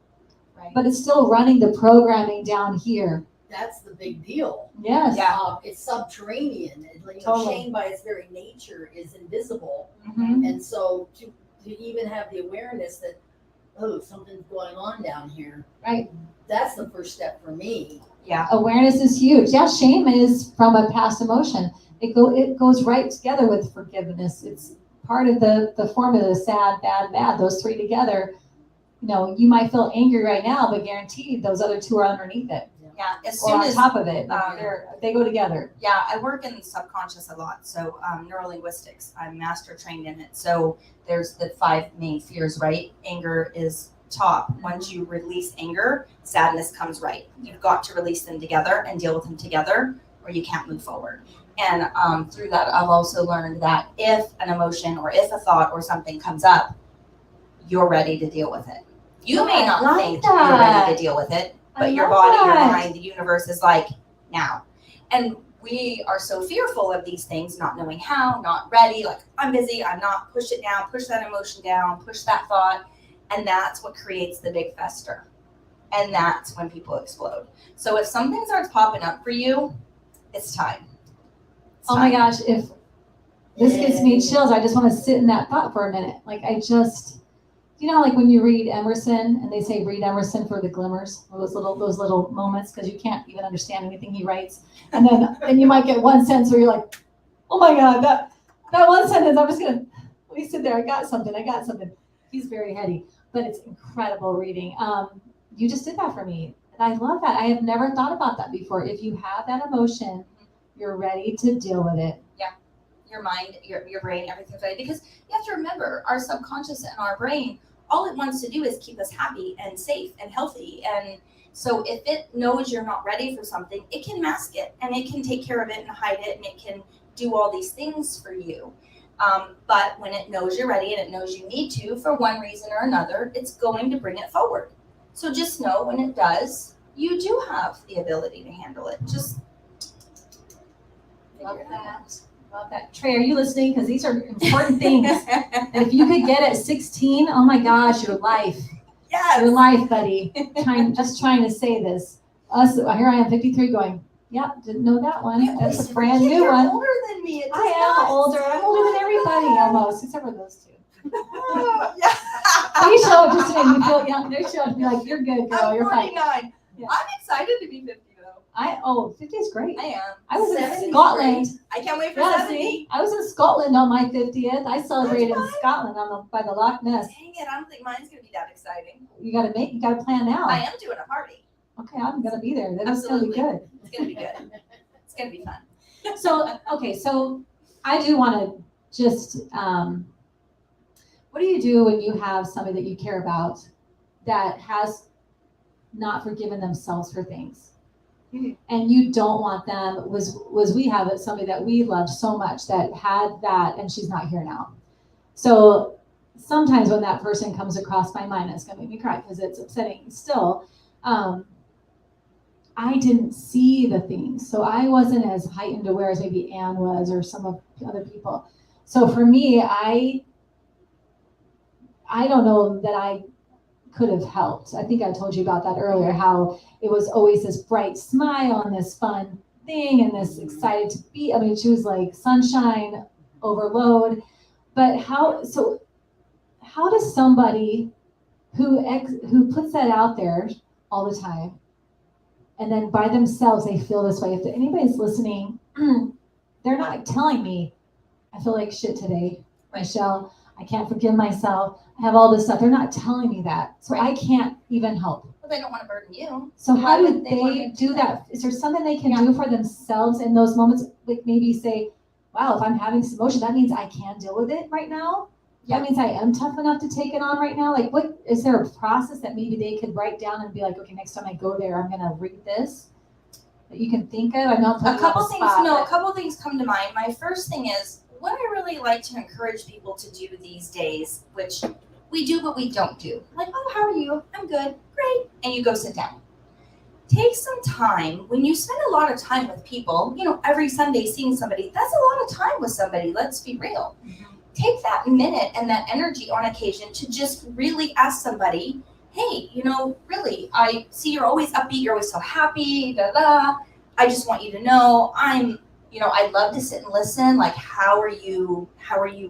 Right. but it's still running the programming down here. That's the big deal. Yes. Yeah. It's subterranean. Totally. Shame by its very nature is invisible. Mm-hmm. And so to even have the awareness that, oh, something's going on down here. Right. That's the first step for me. Yeah. Awareness is huge. Yeah, shame is from a past emotion. It goes right together with forgiveness. It's part of the formula, sad, bad, mad. Those three together. You know, you might feel angry right now, but guaranteed those other two are underneath it. Yeah. As Or soon on as top of it. They go together. Yeah, I work in subconscious a lot. So neurolinguistics, I'm master trained in it. So there's the 5 main fears, right? Anger is top. Once you release anger, sadness comes right. You've got to release them together and deal with them together, or you can't move forward. And through that, I've also learned that if an emotion or if a thought or something comes up, you're ready to deal with it. You may not like think you're that. ready to deal with it, I but your love body, your that. mind, the universe is like, now. And we are so fearful of these things, not knowing how, not ready, like, I'm busy, I'm not, push it down, push that emotion down, push that thought. And that's what creates the big fester. And that's when people explode. So if something starts popping up for you, it's time. It's Oh my time. gosh, if this gives me chills, I just want to sit in that thought for a minute. Like you know, like when you read Emerson and they say read Emerson for the glimmers, or those little moments, because you can't even understand anything he writes. And then you might get one sentence where you're like, oh my God, that one sentence, I'm just gonna let me sit there. I got something. He's very heady, but it's incredible reading. You just did that for me. And I love that. I have never thought about that before. If you have that emotion, you're ready to deal with it. Your mind, your brain, everything's ready. Because you have to remember, our subconscious and our brain, all it wants to do is keep us happy and safe and healthy. And so if it knows you're not ready for something, it can mask it and it can take care of it and hide it and it can do all these things for you. But when it knows you're ready and it knows you need to, for one reason or another, it's going to bring it forward. So just know when it does, you do have the ability to handle it. Just Love figure it out. that. Love that. Trey, are you listening? Because these are important things. And if you could get at 16, oh my gosh, your life. Yes. Your life, buddy. Just trying to say this. Here I am, 53, going, yep, didn't know that one. You That's always a brand new You're one. older than me. It I am older. I'm older than everybody almost, except for those two. Yeah. They show up just to make me feel young. They show up to be like, you're good, girl. I'm You're fine. 49. Yeah. I'm excited to be 50 though. 50 is great. I am. I was 70 in is Scotland. I can't wait for Yeah, 70. see, I was in Scotland on my 50th. I celebrated in fun. Scotland by the Loch Ness. Dang it, I don't think mine's gonna be that exciting. You gotta plan now. I am doing a party. Okay, I'm gonna be there. That's gonna be Absolutely. good. It's gonna be good. It's gonna be fun. So, okay, so I do wanna just, what do you do when you have somebody that you care about that has not forgiven themselves for things? Mhm. And you don't want them, we have somebody that we loved so much that had that and she's not here now. So sometimes when that person comes across my mind, it's gonna make me cry because it's upsetting still. I didn't see the things. So I wasn't as heightened aware as maybe Anne was or some of the other people. So for me, I don't know that I could have helped. I think I told you about that earlier, how it was always this bright smile and this fun thing and this excited to be. I mean, she was like sunshine overload. But how does somebody who puts that out there all the time and then by themselves they feel this way? If anybody's listening, they're not telling me, I feel like shit today, Michelle. I can't forgive myself. I have all this stuff. They're not telling me that. So I can't even help. Well, they don't want to burden you. So Why how do would they they wanna do do that? Is there something they can do for themselves in those moments? Like maybe say, wow, if I'm having this emotion, that means I can deal with it right now. Yeah. That means I am tough enough to take it on right now. Like what, is there a process that maybe they could write down and be like, okay, next time I go there, I'm going to read this that you can think of? I'm not putting A you on couple the things. spot, No, a but- couple things come to mind. My first thing is what I really like to encourage people to do these days, which we do but we don't do. Like, oh, how are you? I'm good. Great. And you go sit down. Take some time. When you spend a lot of time with people, every Sunday seeing somebody, that's a lot of time with somebody. Let's be real. Take that minute and that energy on occasion to just really ask somebody, hey, really, I see you're always upbeat. You're always so happy. I just want you to know I'd love to sit and listen. Like, how are you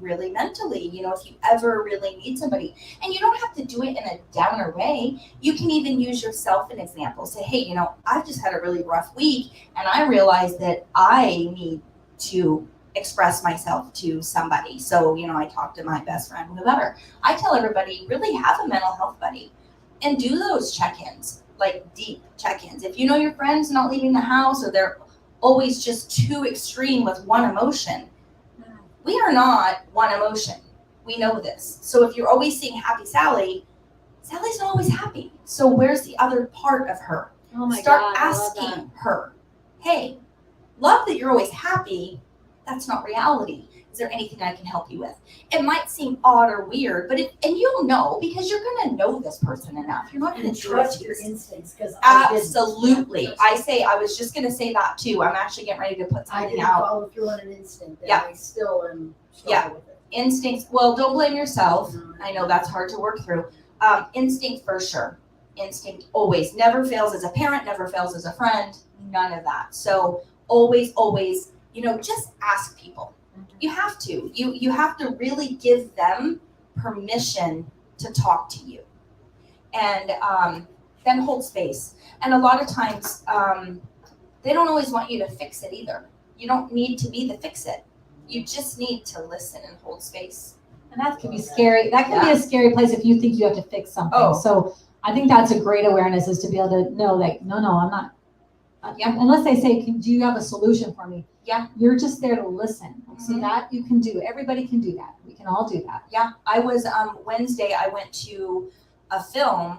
really mentally? If you ever really need somebody, and you don't have to do it in a downer way. You can even use yourself an example. Say, hey, I've just had a really rough week and I realized that I need to express myself to somebody. So, I talk to my best friend, whoever. I tell everybody, really have a mental health buddy and do those check-ins, like deep check-ins. If your friend's not leaving the house or they're always just too extreme with one emotion. We are not one emotion. We know this. So if you're always seeing happy Sally, Sally's not always happy. So where's the other part of her? Oh my Start God, I love that. asking her, hey, love that you're always happy. That's not reality. Is there anything I can help you with? It might seem odd or weird, but and you'll know because you're going to know this person enough. You're not going And to trust your yourself. instincts, because Absolutely. I was just going to say that too. I'm actually getting ready to put I something didn't out. follow through on an instinct, and Yeah. I still am Yeah. struggling with it. Instincts. Well, don't blame yourself. Mhm. I know that's hard to work through. Instinct for sure. Instinct always never fails as a parent, never fails as a friend, none of that. So always, just ask people. You have to. You have to really give them permission to talk to you. And then hold space. And a lot of times, they don't always want you to fix it either. You don't need to be the fix it. You just need to listen and hold space. And that can be scary. That can be a scary place if you think you have to fix something. Oh. So I think that's a great awareness, is to be able to know that, no, I'm not. Yeah. Unless they say, do you have a solution for me? Yeah. You're just there to listen. So Mhm. that you can do. Everybody can do that. We can all do that. Yeah, I was Wednesday. I went to a film.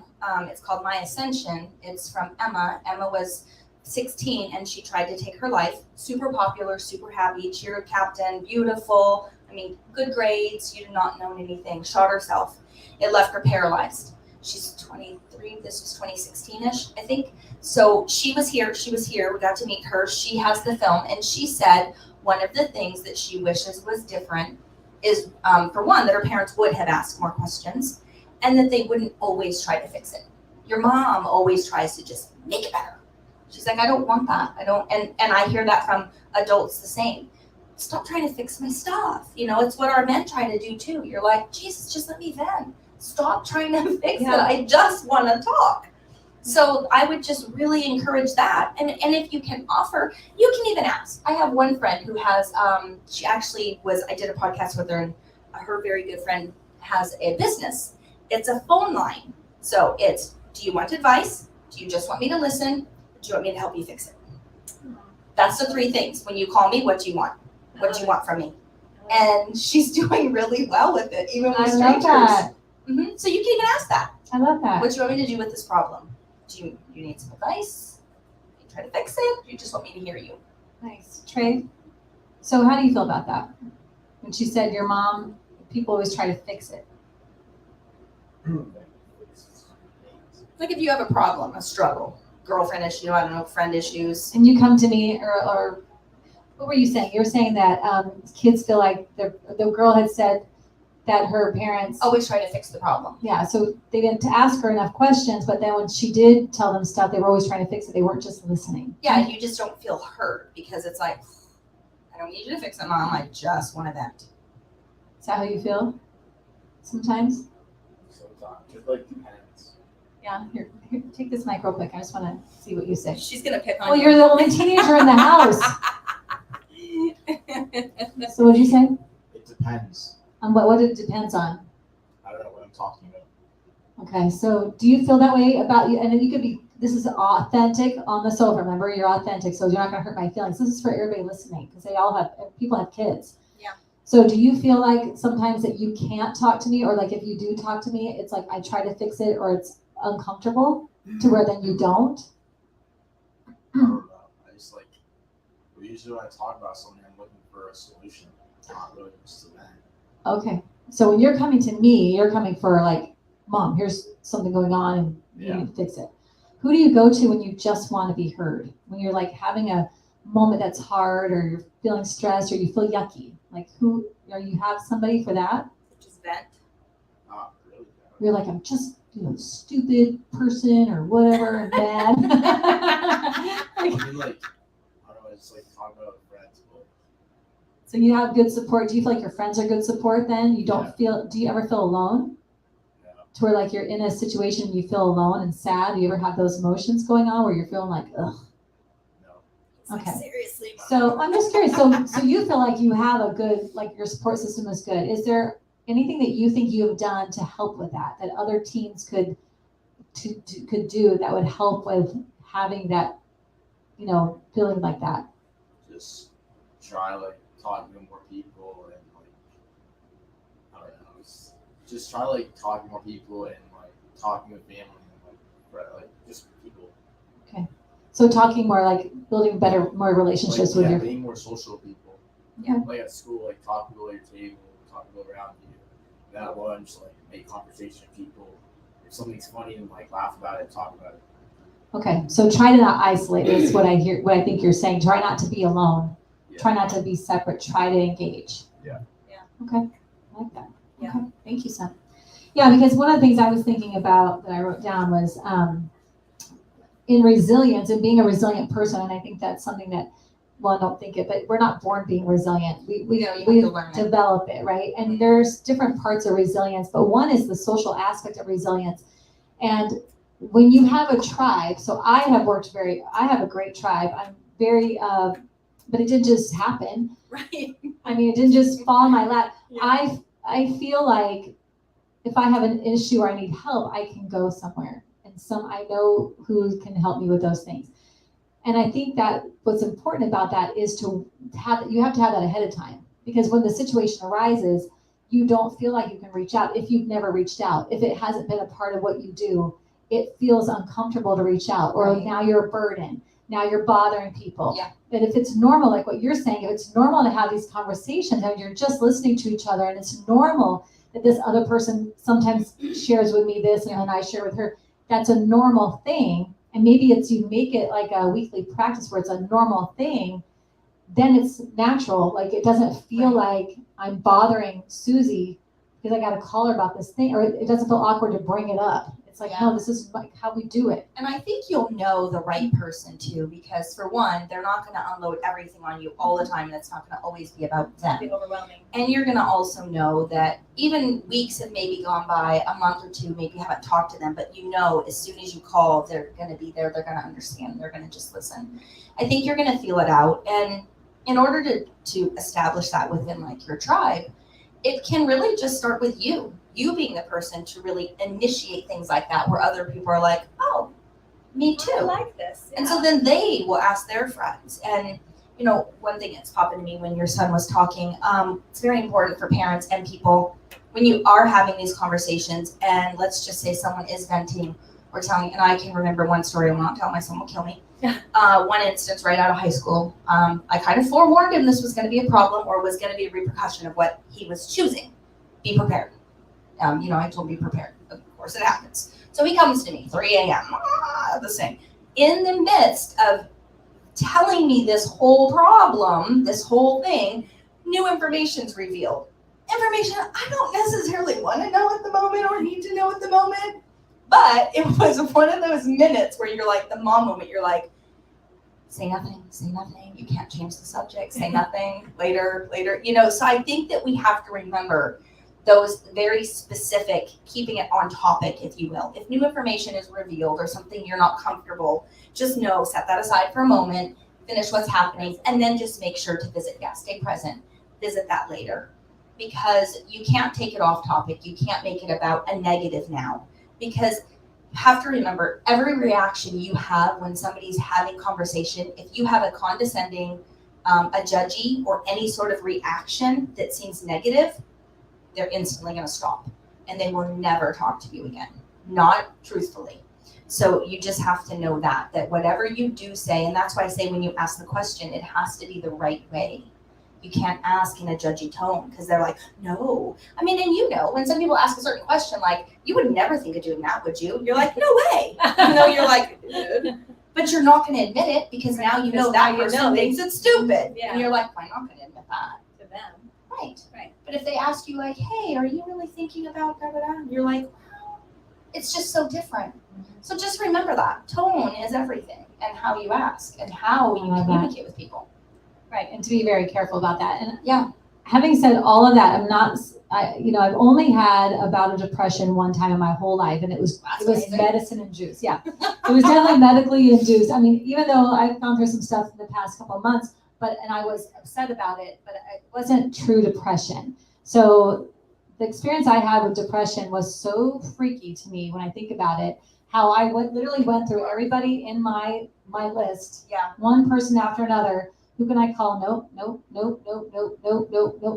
It's called My Ascension. It's from Emma. Emma was 16 and she tried to take her life. Super popular, super happy, cheer captain, beautiful. I mean, good grades. You do not know anything. Shot herself. It left her paralyzed. She's 23. This was 2016ish, I think. So she was here. We got to meet her. She has the film, and she said one of the things that she wishes was different is, for one, that her parents would have asked more questions and that they wouldn't always try to fix it. Your mom always tries to just make it better. She's like, I don't want that. I don't, and I hear that from adults the same. Stop trying to fix my stuff. It's what our men try to do too. You're like, Jesus, just let me vent. stop trying to fix it. Yeah. I just want to talk. So I would just really encourage that. And if you can offer, you can even ask. I have one friend who has, she actually I did a podcast with her, and her very good friend has a business. It's a phone line. So it's, do you want advice? Do you just want me to listen? Do you want me to help you fix it? That's the three things. When you call me, what do you want? What do you want from me? And she's doing really well with it, even with I love strangers. that. So you can even ask that. I love that. What do you want me to do with this problem? Do you need some advice? You try to fix it? Do you just want me to hear you? Nice. Trey, so how do you feel about that? When she said your mom, people always try to fix it. Like if you have a problem, a struggle, girlfriend issue, I don't know, friend issues. And you come to me, or what were you saying? You were saying that kids feel like the girl had said that her parents, Always try to fix the problem. yeah, so they didn't ask her enough questions, but then when she did tell them stuff, they were always trying to fix it. They weren't just listening. Yeah, you just don't feel heard because it's like, I don't need you to fix it, Mom. I just want to vent. Is that how you feel? Sometimes? Sometimes, just like depends. Yeah, here, take this mic real quick. I just want to see what you say. She's gonna pick on Well, you. you're the only teenager in the house. So what'd you say? It depends. What it depends on. I don't know what I'm talking about. Okay, so do you feel that way about you? And then you could be, this is authentic on the sofa. Remember, you're authentic, so you're not gonna hurt my feelings. This is for everybody listening, because people have kids. Yeah. So do you feel like sometimes that you can't talk to me, or like if you do talk to me, it's like I try to fix it, or it's uncomfortable to where then you don't? I don't know. I just like, usually when I talk about something, I'm looking for a solution. Not really just to that. Okay, so when you're coming to me, you're coming for like, Mom, here's something going on and you Yeah. need to fix it. Who do you go to when you just want to be heard? When you're like having a moment that's hard, or you're feeling stressed, or you feel yucky? Like you have somebody for that? Just vent. Not really. You're like, I'm just, stupid person or whatever, and mad. I mean, like, I don't know, it's like talking about friends, but So you have good support. Do you feel like your friends are good support then? You don't do you ever feel alone? yeah. To where like you're in a situation, you feel alone and sad? Do you ever have those emotions going on where you're feeling like, ugh? No. It's like, Okay. seriously, Mom. So I'm just curious. So you feel like you have a good, like your support system is good. Is there anything that you think you have done to help with that other teens could do that would help with having that, feeling like that? Just try like talking to more people and like I don't know. Just try like talking to more people and like talking with family and like just people. So talking more, like building more relationships Like, with your. being more social people. Yeah. Like at school, like talk to people at your table, talk to people around you. And at lunch, like make conversation with people. If something's funny, like laugh about it, talk about it. Okay, so try to not isolate. Is what I think you're saying. Try not to be alone. Yeah. Try not to be separate. Try to engage. Yeah. Yeah. Okay, I like that. Yeah. Okay, thank you, Sam. Yeah, because one of the things I was thinking about that I wrote down was in resilience and being a resilient person, and I think that's something that, well, I don't think it, but we're not born being resilient. We you have to learn it. develop it, right? And there's different parts of resilience, but one is the social aspect of resilience. And when you have a tribe, so I have a great tribe. I'm very, but it didn't just happen. Right. I mean, it didn't just fall in my lap. Yeah. I feel like if I have an issue or I need help, I can go somewhere, and I know who can help me with those things. And I think that what's important about that is you have to have that ahead of time, because when the situation arises, you don't feel like you can reach out if you've never reached out. If it hasn't been a part of what you do, it feels uncomfortable to reach out, or Right. now you're a burden. Now you're bothering people. Yeah. But if it's normal, like what you're saying, if it's normal to have these conversations and you're just listening to each other, and it's normal that this other person sometimes shares with me this and then I share with her, that's a normal thing. And maybe you make it like a weekly practice where it's a normal thing, then it's natural. Like it doesn't feel like I'm bothering Susie because I got to call her about this thing, or it doesn't feel awkward to bring it up. It's like, Yeah. no, this is like how we do it. And I think you'll know the right person too, because for one, they're not going to unload everything on you all the time, and it's not going to always be about them. Be overwhelming. And you're going to also know that even weeks have maybe gone by, a month or two, maybe you haven't talked to them, but you know as soon as you call, they're going to be there, they're going to understand, they're going to just listen. I think you're going to feel it out. And in order to establish that within like your tribe, it can really just start with you being the person to really initiate things like that, where other people are like, oh, me too. I like this. And so then they will ask their friends. And, you know, one thing that's popping to me when your son was talking, it's very important for parents and people when you are having these conversations, and let's just say someone is venting or telling, and I can remember one story, I'm not telling my son will kill me. One instance right out of high school, I kind of forewarned him this was going to be a problem or was going to be a repercussion of what he was choosing. Be prepared. You know, I told him be prepared. Of course it happens. So he comes to me, 3 a.m., the same. In the midst of telling me this whole problem, this whole thing, new information's revealed. Information I don't necessarily want to know at the moment or need to know at the moment. But it was one of those minutes where you're like, the mom moment, you're like, say nothing, you can't change the subject, say nothing, later, you know. So I think that we have to remember those very specific, keeping it on topic, if you will. If new information is revealed or something you're not comfortable, just know, set that aside for a moment, finish what's happening, and then just make sure to visit, stay present, visit that later. Because you can't take it off topic, you can't make it about a negative now. Because you have to remember, every reaction you have when somebody's having conversation, if you have a condescending, a judgy, or any sort of reaction that seems negative, they're instantly going to stop. And they will never talk to you again. Not truthfully. So you just have to know that whatever you do say, and that's why I say when you ask the question, it has to be the right way. You can't ask in a judgy tone because they're like, no. I mean, and you know, when some people ask a certain question, like, you would never think of doing that, would you? You're like, no way. You know, you're like, but you're not going to admit it because now you know that person thinks it's stupid. Yeah. And you're like, well, I'm not going to admit that. To them. Right. Right. But if they ask you like, hey, are you really thinking about da-da-da? And you're like, well, it's just so different. So just remember that. Tone is everything, and how you ask and how you communicate with people. Right, and to be very careful about that. And Yeah. having said all of that, I've only had a bout of depression one time in my whole life, and it was amazing. medicine induced. Yeah, it was definitely medically induced. I mean, even though I've gone through some stuff in the past couple of months, and I was upset about it, but it wasn't true depression. So the experience I had with depression was so freaky to me when I think about it. How I literally went through everybody in my list, Yeah. one person after another. Who can I call? Nope,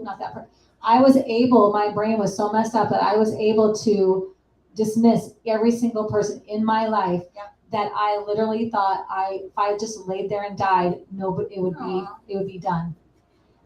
not that person. I was able, my brain was so messed up that I was able to dismiss every single person in my life that I literally thought if I just laid there and died, it would be done.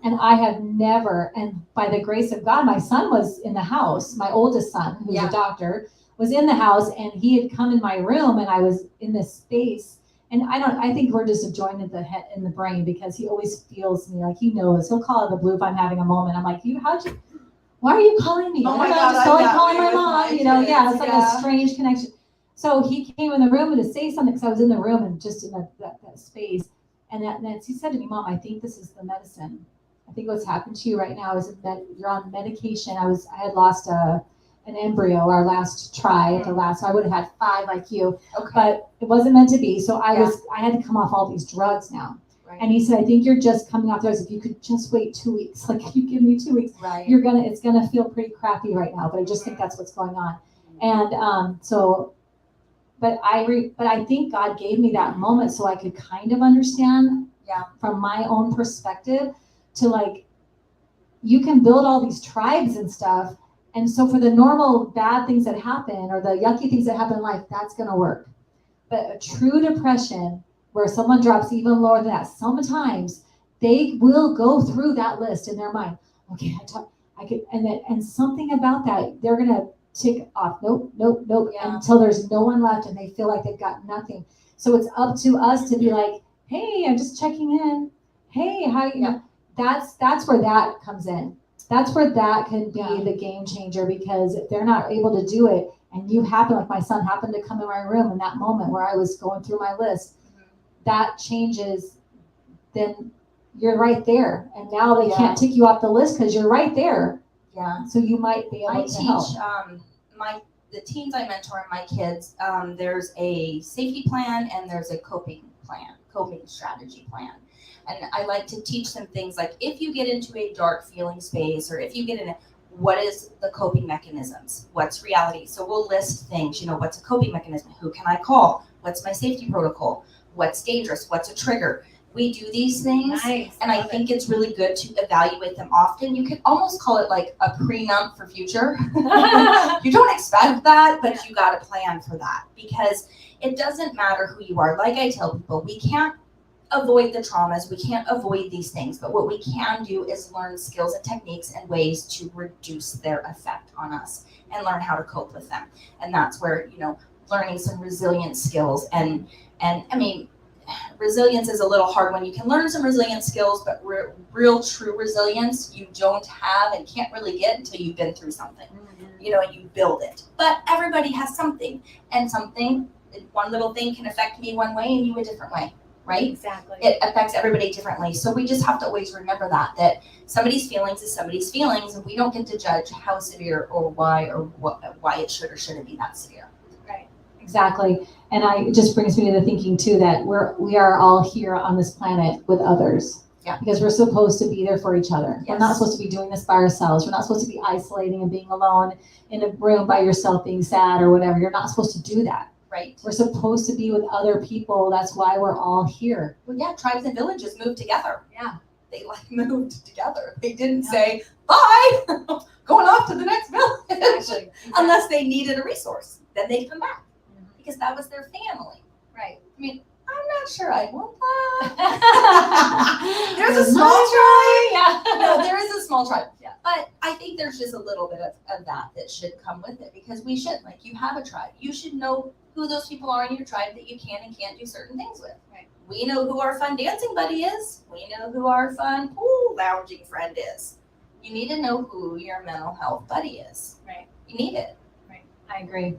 And I have never, and by the grace of God, my son was in the house, my oldest son, who's a doctor, was in the house, and he had come in my room, and I was in this space. And I think we're just joined at the head in the brain, because he always feels me, like he knows. He'll call out of the blue if I'm having a moment. I'm like, why are you calling me? Oh my I'm God, just I'm like that calling way my with mom, my it's like kids, a strange connection. So he came in the room to say something, because I was in the room and just in that space. And he said to me, Mom, I think this is the medicine. I think what's happened to you right now is that you're on medication. I had lost an embryo, our last try at the last, so I would have had 5 IQ, but it wasn't meant to be. So I had to come off all these drugs now. Right. And he said, I think you're just coming off drugs. If you could just wait 2 weeks, like if you give me 2 weeks, Right. it's gonna feel pretty crappy right now. But I just think that's what's going on. And but I think God gave me that moment so I could kind of understand from my own perspective to like, you can build all these tribes and stuff. And so for the normal bad things that happen or the yucky things that happen in life, that's going to work. But a true depression where someone drops even lower than that, sometimes they will go through that list in their mind. Okay, and something about that, they're going to tick off. Nope, until there's no one left and they feel like they've got nothing. So it's up to us to be like, hey, I'm just checking in. Hey, how you know? That's where that comes in. That's where that can be the game changer, because if they're not able to do it and you happen, like my son happened to come in my room in that moment where I was going through my list, that changes, then you're right there. And now they can't take you off the list because you're right there. Yeah. So you might be I able to help. teach the teens I mentor and my kids, there's a safety plan and there's a coping strategy plan. And I like to teach them things like, if you get into a dark feeling space, or if you get in what is the coping mechanisms? What's reality? So we'll list things, what's a coping mechanism? Who can I call? What's my safety protocol? What's dangerous? What's a trigger? We do these things, Nice. and I think it's really good to evaluate them often. You could almost call it like a prenup for future. You don't expect that, but you got to plan for that, because it doesn't matter who you are. Like I tell people, we can't avoid the traumas, we can't avoid these things, but what we can do is learn skills and techniques and ways to reduce their effect on us and learn how to cope with them. And that's where, learning some resilience skills and I mean, resilience is a little hard when you can learn some resilience skills, but real true resilience you don't have and can't really get until you've been through something, and you build it. But everybody has something, and one little thing can affect me one way and you a different way, right? Exactly. It affects everybody differently. So we just have to always remember that somebody's feelings is somebody's feelings, and we don't get to judge how severe or why it should or shouldn't be that severe. Exactly. And it just brings me to the thinking too, that we are all here on this planet with others. Yeah. Because we're supposed to be there for each other. Yes. We're not supposed to be doing this by ourselves. We're not supposed to be isolating and being alone in a room by yourself being sad or whatever. You're not supposed to do that. Right. We're supposed to be with other people. That's why we're all here. Well, yeah, tribes and villages moved together. Yeah. They moved together. They didn't say, bye, going off to the next village. Exactly. Unless they needed a resource. Then they'd come back. Mhm. Because that was their family. Right. I mean, I'm not sure I want that. There's a small tribe. Yeah. No, there is a small tribe. Yeah. But I think there's just a little bit of that should come with it, because we should, like, you have a tribe. You should know who those people are in your tribe that you can and can't do certain things with. Right. We know who our fun dancing buddy is. We know who our fun pool lounging friend is. You need to know who your mental health buddy is. Right. You need it. I agree.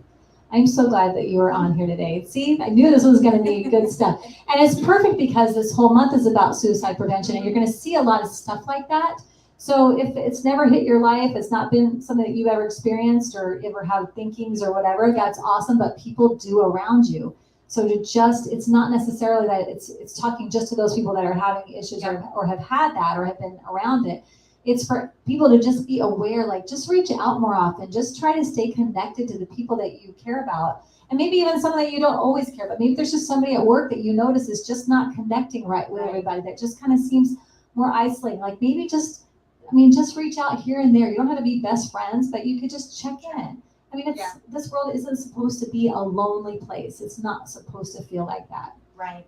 I'm so glad that you were on here today. See, I knew this was going to be good stuff. And it's perfect because this whole month is about suicide prevention, and you're going to see a lot of stuff like that. So if it's never hit your life, it's not been something that you've ever experienced or ever had thinkings or whatever, that's awesome, but people do around you. So it's not necessarily that it's talking just to those people that are having issues or have had that or have been around it. It's for people to just be aware, like just reach out more often, just try to stay connected to the people that you care about. And maybe even some that you don't always care about. Maybe there's just somebody at work that you notice is just not connecting right with everybody, that just kind of seems more isolating. Like maybe just reach out here and there. You don't have to be best friends, but you could just check in. I mean, this world isn't supposed to be a lonely place. It's not supposed to feel like that. Right.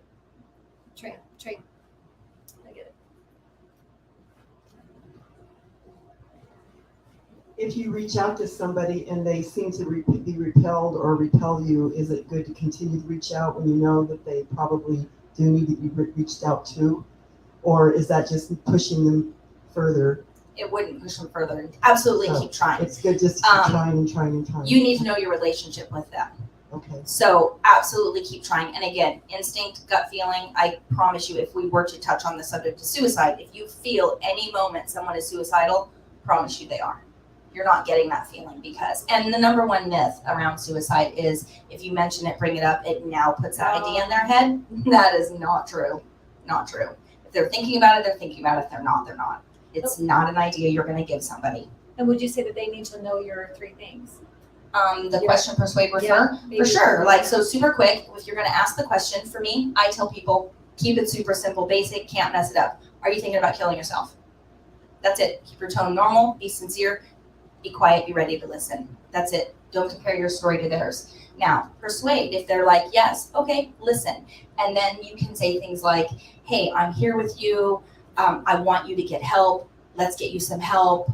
True. I get it. If you reach out to somebody and they seem to be repelled or repel you, is it good to continue to reach out when you know that they probably do need to be reached out to? Or is that just pushing them further? It wouldn't push them further. Absolutely keep trying. It's good just to keep trying and trying and trying. You need to know your relationship with them. Okay. So absolutely keep trying. And again, instinct, gut feeling, I promise you, if we were to touch on the subject of suicide, if you feel any moment someone is suicidal, promise you they are. You're not getting that feeling and the number one myth around suicide is if you mention it, bring it up, it now puts that idea in their head. That is not true. Not true. If they're thinking about it, they're thinking about it. If they're not, they're not. It's not an idea you're going to give somebody. And would you say that they need to know your 3 things? The question, persuade, refer, maybe. for sure. Like, so super quick, if you're going to ask the question, for me, I tell people, keep it super simple, basic, can't mess it up. Are you thinking about killing yourself? That's it. Keep your tone normal, be sincere, be quiet, be ready to listen. That's it. Don't compare your story to theirs. Now, persuade, if they're like, yes, okay, listen. And then you can say things like, hey, I'm here with you. I want you to get help. Let's get you some help.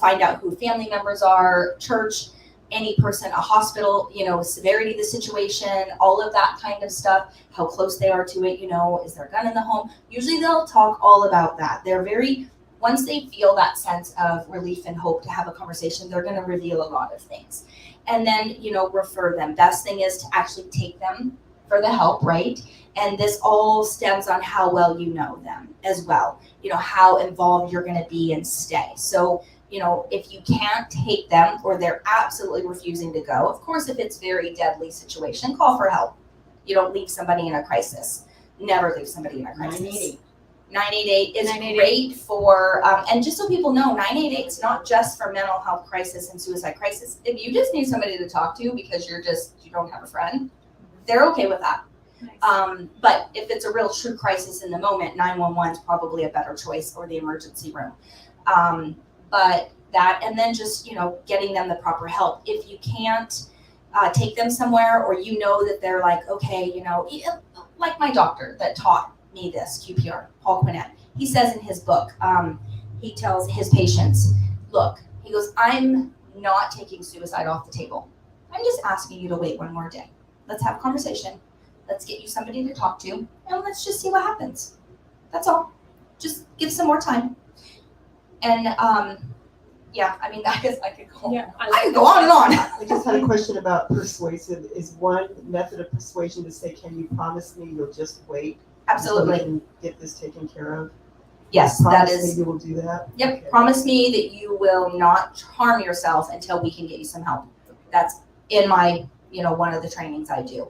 Find out who family members are, church, any person, a hospital, severity of the situation, all of that kind of stuff, how close they are to it, is there a gun in the home? Usually they'll talk all about that. They're very once they feel that sense of relief and hope to have a conversation, they're going to reveal a lot of things. And then, refer them. Best thing is to actually take them for the help, right? And this all stems on how well you know them as well, how involved you're going to be and stay. So, if you can't take them or they're absolutely refusing to go, of course, if it's very deadly situation, call for help. You don't leave somebody in a crisis. Never leave somebody in a crisis. 988. 988 is 988. great for, and just so people know, 988 is not just for mental health crisis and suicide crisis. If you just need somebody to talk to because you don't have a friend, they're okay with that. Nice. But if it's a real true crisis in the moment, 911 is probably a better choice, or the emergency room. But that, and then just, getting them the proper help. If you can't take them somewhere, or that they're like, okay, like my doctor that taught me this, QPR, Paul Quinnett, he says in his book, he tells his patients, look, he goes, I'm not taking suicide off the table. I'm just asking you to wait one more day. Let's have a conversation. Let's get you somebody to talk to, and let's just see what happens. That's all. Just give some more time. And that is, I could go on and on. I just had a question about persuasive. Is one method of persuasion to say, can you promise me you'll just wait? Absolutely. So we can get this taken care of? Yes, that Promise is. me you will do that? Yep. Okay. Promise me that you will not harm yourself until we can get you some help. That's in my, one of the trainings I do.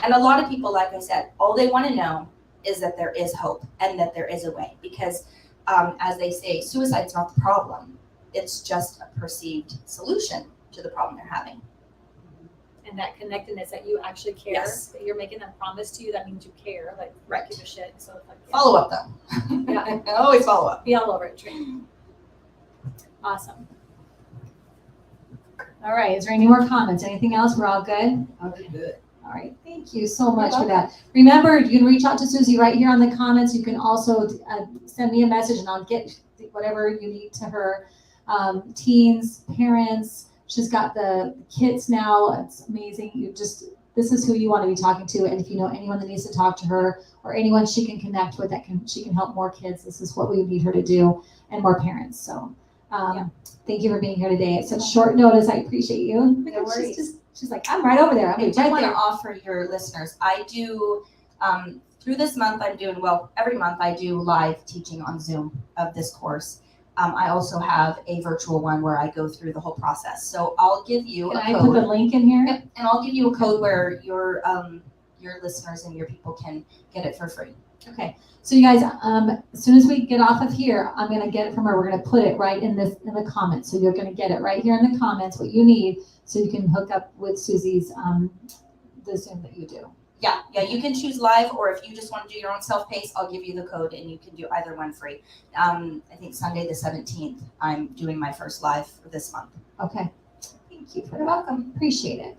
And a lot of people, like I said, all they want to know is that there is hope and that there is a way. Because as they say, suicide's not the problem. It's just a perceived solution to the problem they're having. And that connectedness that you actually care, Yes. that you're making a promise to you, that means you care, like Right. give a shit. So it's like, Follow up though. Yeah. Always follow up. be all over it, Trina. Awesome. All right, is there any more comments? Anything else? We're all good? Okay, good. All right, thank you so much for that. Remember, you can reach out to Susie right here on the comments. You can also send me a message and I'll get whatever you need to her. Teens, parents, she's got the kits now. It's amazing. This is who you want to be talking to. And if you know anyone that needs to talk to her or anyone she can connect with she can help more kids, this is what we need her to do, and more parents. So thank you for being here today. At such short notice, I appreciate you. No worries. She's like, I'm right over there. I'm I right do want to there. offer your listeners, I do, through this month, every month I do live teaching on Zoom of this course. I also have a virtual one where I go through the whole process. So I'll give you Can a I code. put the link in here? Yep, and I'll give you a code where your listeners and your people can get it for free. Okay, so you guys, as soon as we get off of here, I'm gonna get it from her. We're gonna put it right in the comments. So you're gonna get it right here in the comments, what you need, so you can hook up with Susie's, the Zoom that you do. Yeah, you can choose live, or if you just want to do your own self-paced, I'll give you the code and you can do either one free. I think Sunday the 17th, I'm doing my first live for this month. Okay, thank you for You're that. welcome. Appreciate it.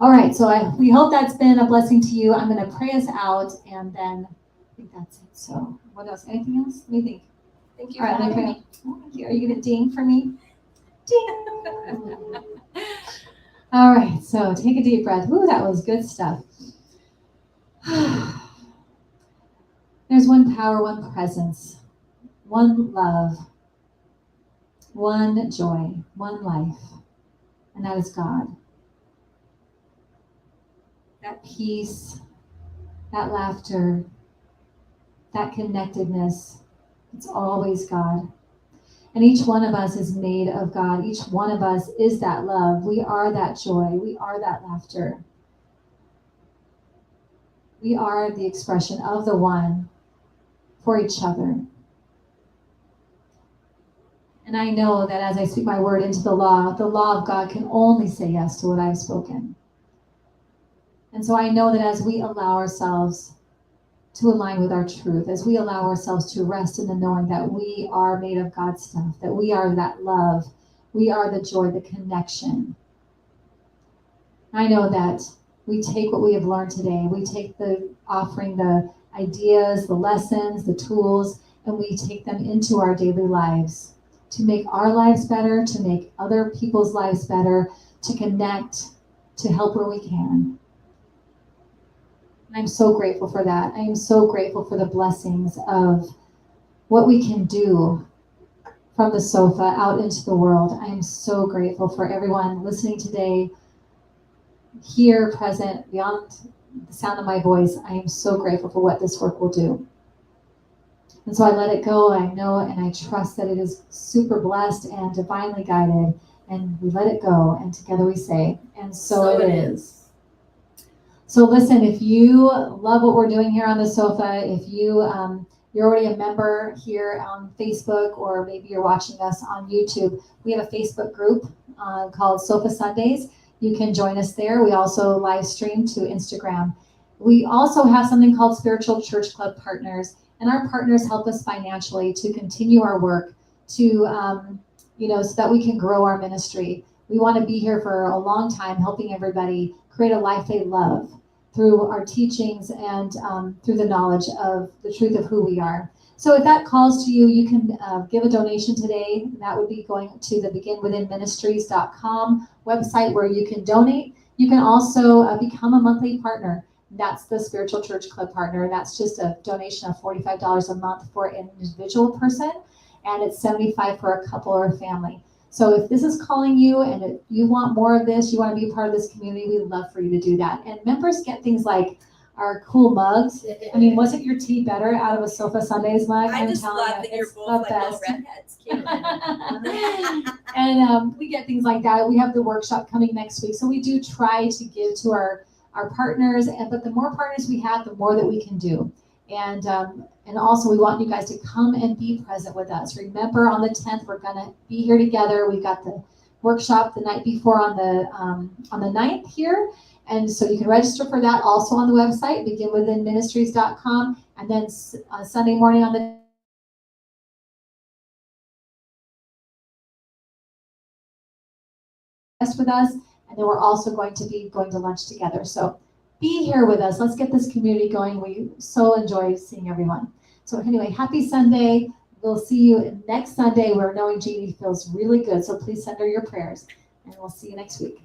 All right, so we hope that's been a blessing to you. I'm gonna pray us out, and then I think that's it. So what else? Anything else? What do you think? Thank you All for right, let me having pray. me. Oh, thank you. Are you gonna ding for me? Ding. All right, so take a deep breath. Ooh, that was good stuff. There's one power, one presence, one love, one joy, one life, and that is God. That peace, that laughter, that connectedness, it's always God. And each one of us is made of God. Each one of us is that love. We are that joy. We are that laughter. We are the expression of the one for each other. And I know that as I speak my word into the law of God can only say yes to what I've spoken. And so I know that as we allow ourselves to align with our truth, as we allow ourselves to rest in the knowing that we are made of God's stuff, that we are that love, we are the joy, the connection. I know that we take what we have learned today, we take the offering, the ideas, the lessons, the tools, and we take them into our daily lives to make our lives better, to make other people's lives better, to connect, to help where we can. And I'm so grateful for that. I am so grateful for the blessings of what we can do from the sofa out into the world. I am so grateful for everyone listening today, here, present, beyond the sound of my voice. I am so grateful for what this work will do. And so I let it go. I know and I trust that it is super blessed and divinely guided. And we let it go. And together we say, and so it is. So listen, if you love what we're doing here on the sofa, if you're already a member here on Facebook, or maybe you're watching us on YouTube, we have a Facebook group called Sofa Sundays. You can join us there. We also live stream to Instagram. We also have something called Spiritual Church Club Partners, and our partners help us financially to continue our work, to so that we can grow our ministry. We want to be here for a long time, helping everybody create a life they love through our teachings and through the knowledge of the truth of who we are. So if that calls to you, you can give a donation today. That would be going to the beginwithinministries.com website where you can donate. You can also become a monthly partner. That's the Spiritual Church Club Partner. That's just a donation of $45 a month for an individual person, and it's $75 for a couple or a family. So if this is calling you and if you want more of this, you want to be a part of this community, we'd love for you to do that. And members get things like our cool mugs. I mean, wasn't your tea better out of a Sofa Sundays mug? I just love that you're it's both the like little best. redheads. And we get things like that. We have the workshop coming next week. So we do try to give to our partners, but the more partners we have, the more that we can do. And also we want you guys to come and be present with us. Remember, on the 10th, we're gonna be here together. We've got the workshop the night before on the 9th here. And so you can register for that also on the website, beginwithinministries.com. And then Sunday morning on the with us. And then we're also going to be going to lunch together. So be here with us. Let's get this community going. We so enjoy seeing everyone. So anyway, happy Sunday. We'll see you next Sunday, where knowing Jeannie feels really good. So please send her your prayers, and we'll see you next week.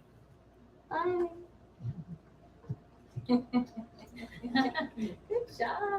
Bye. Good job.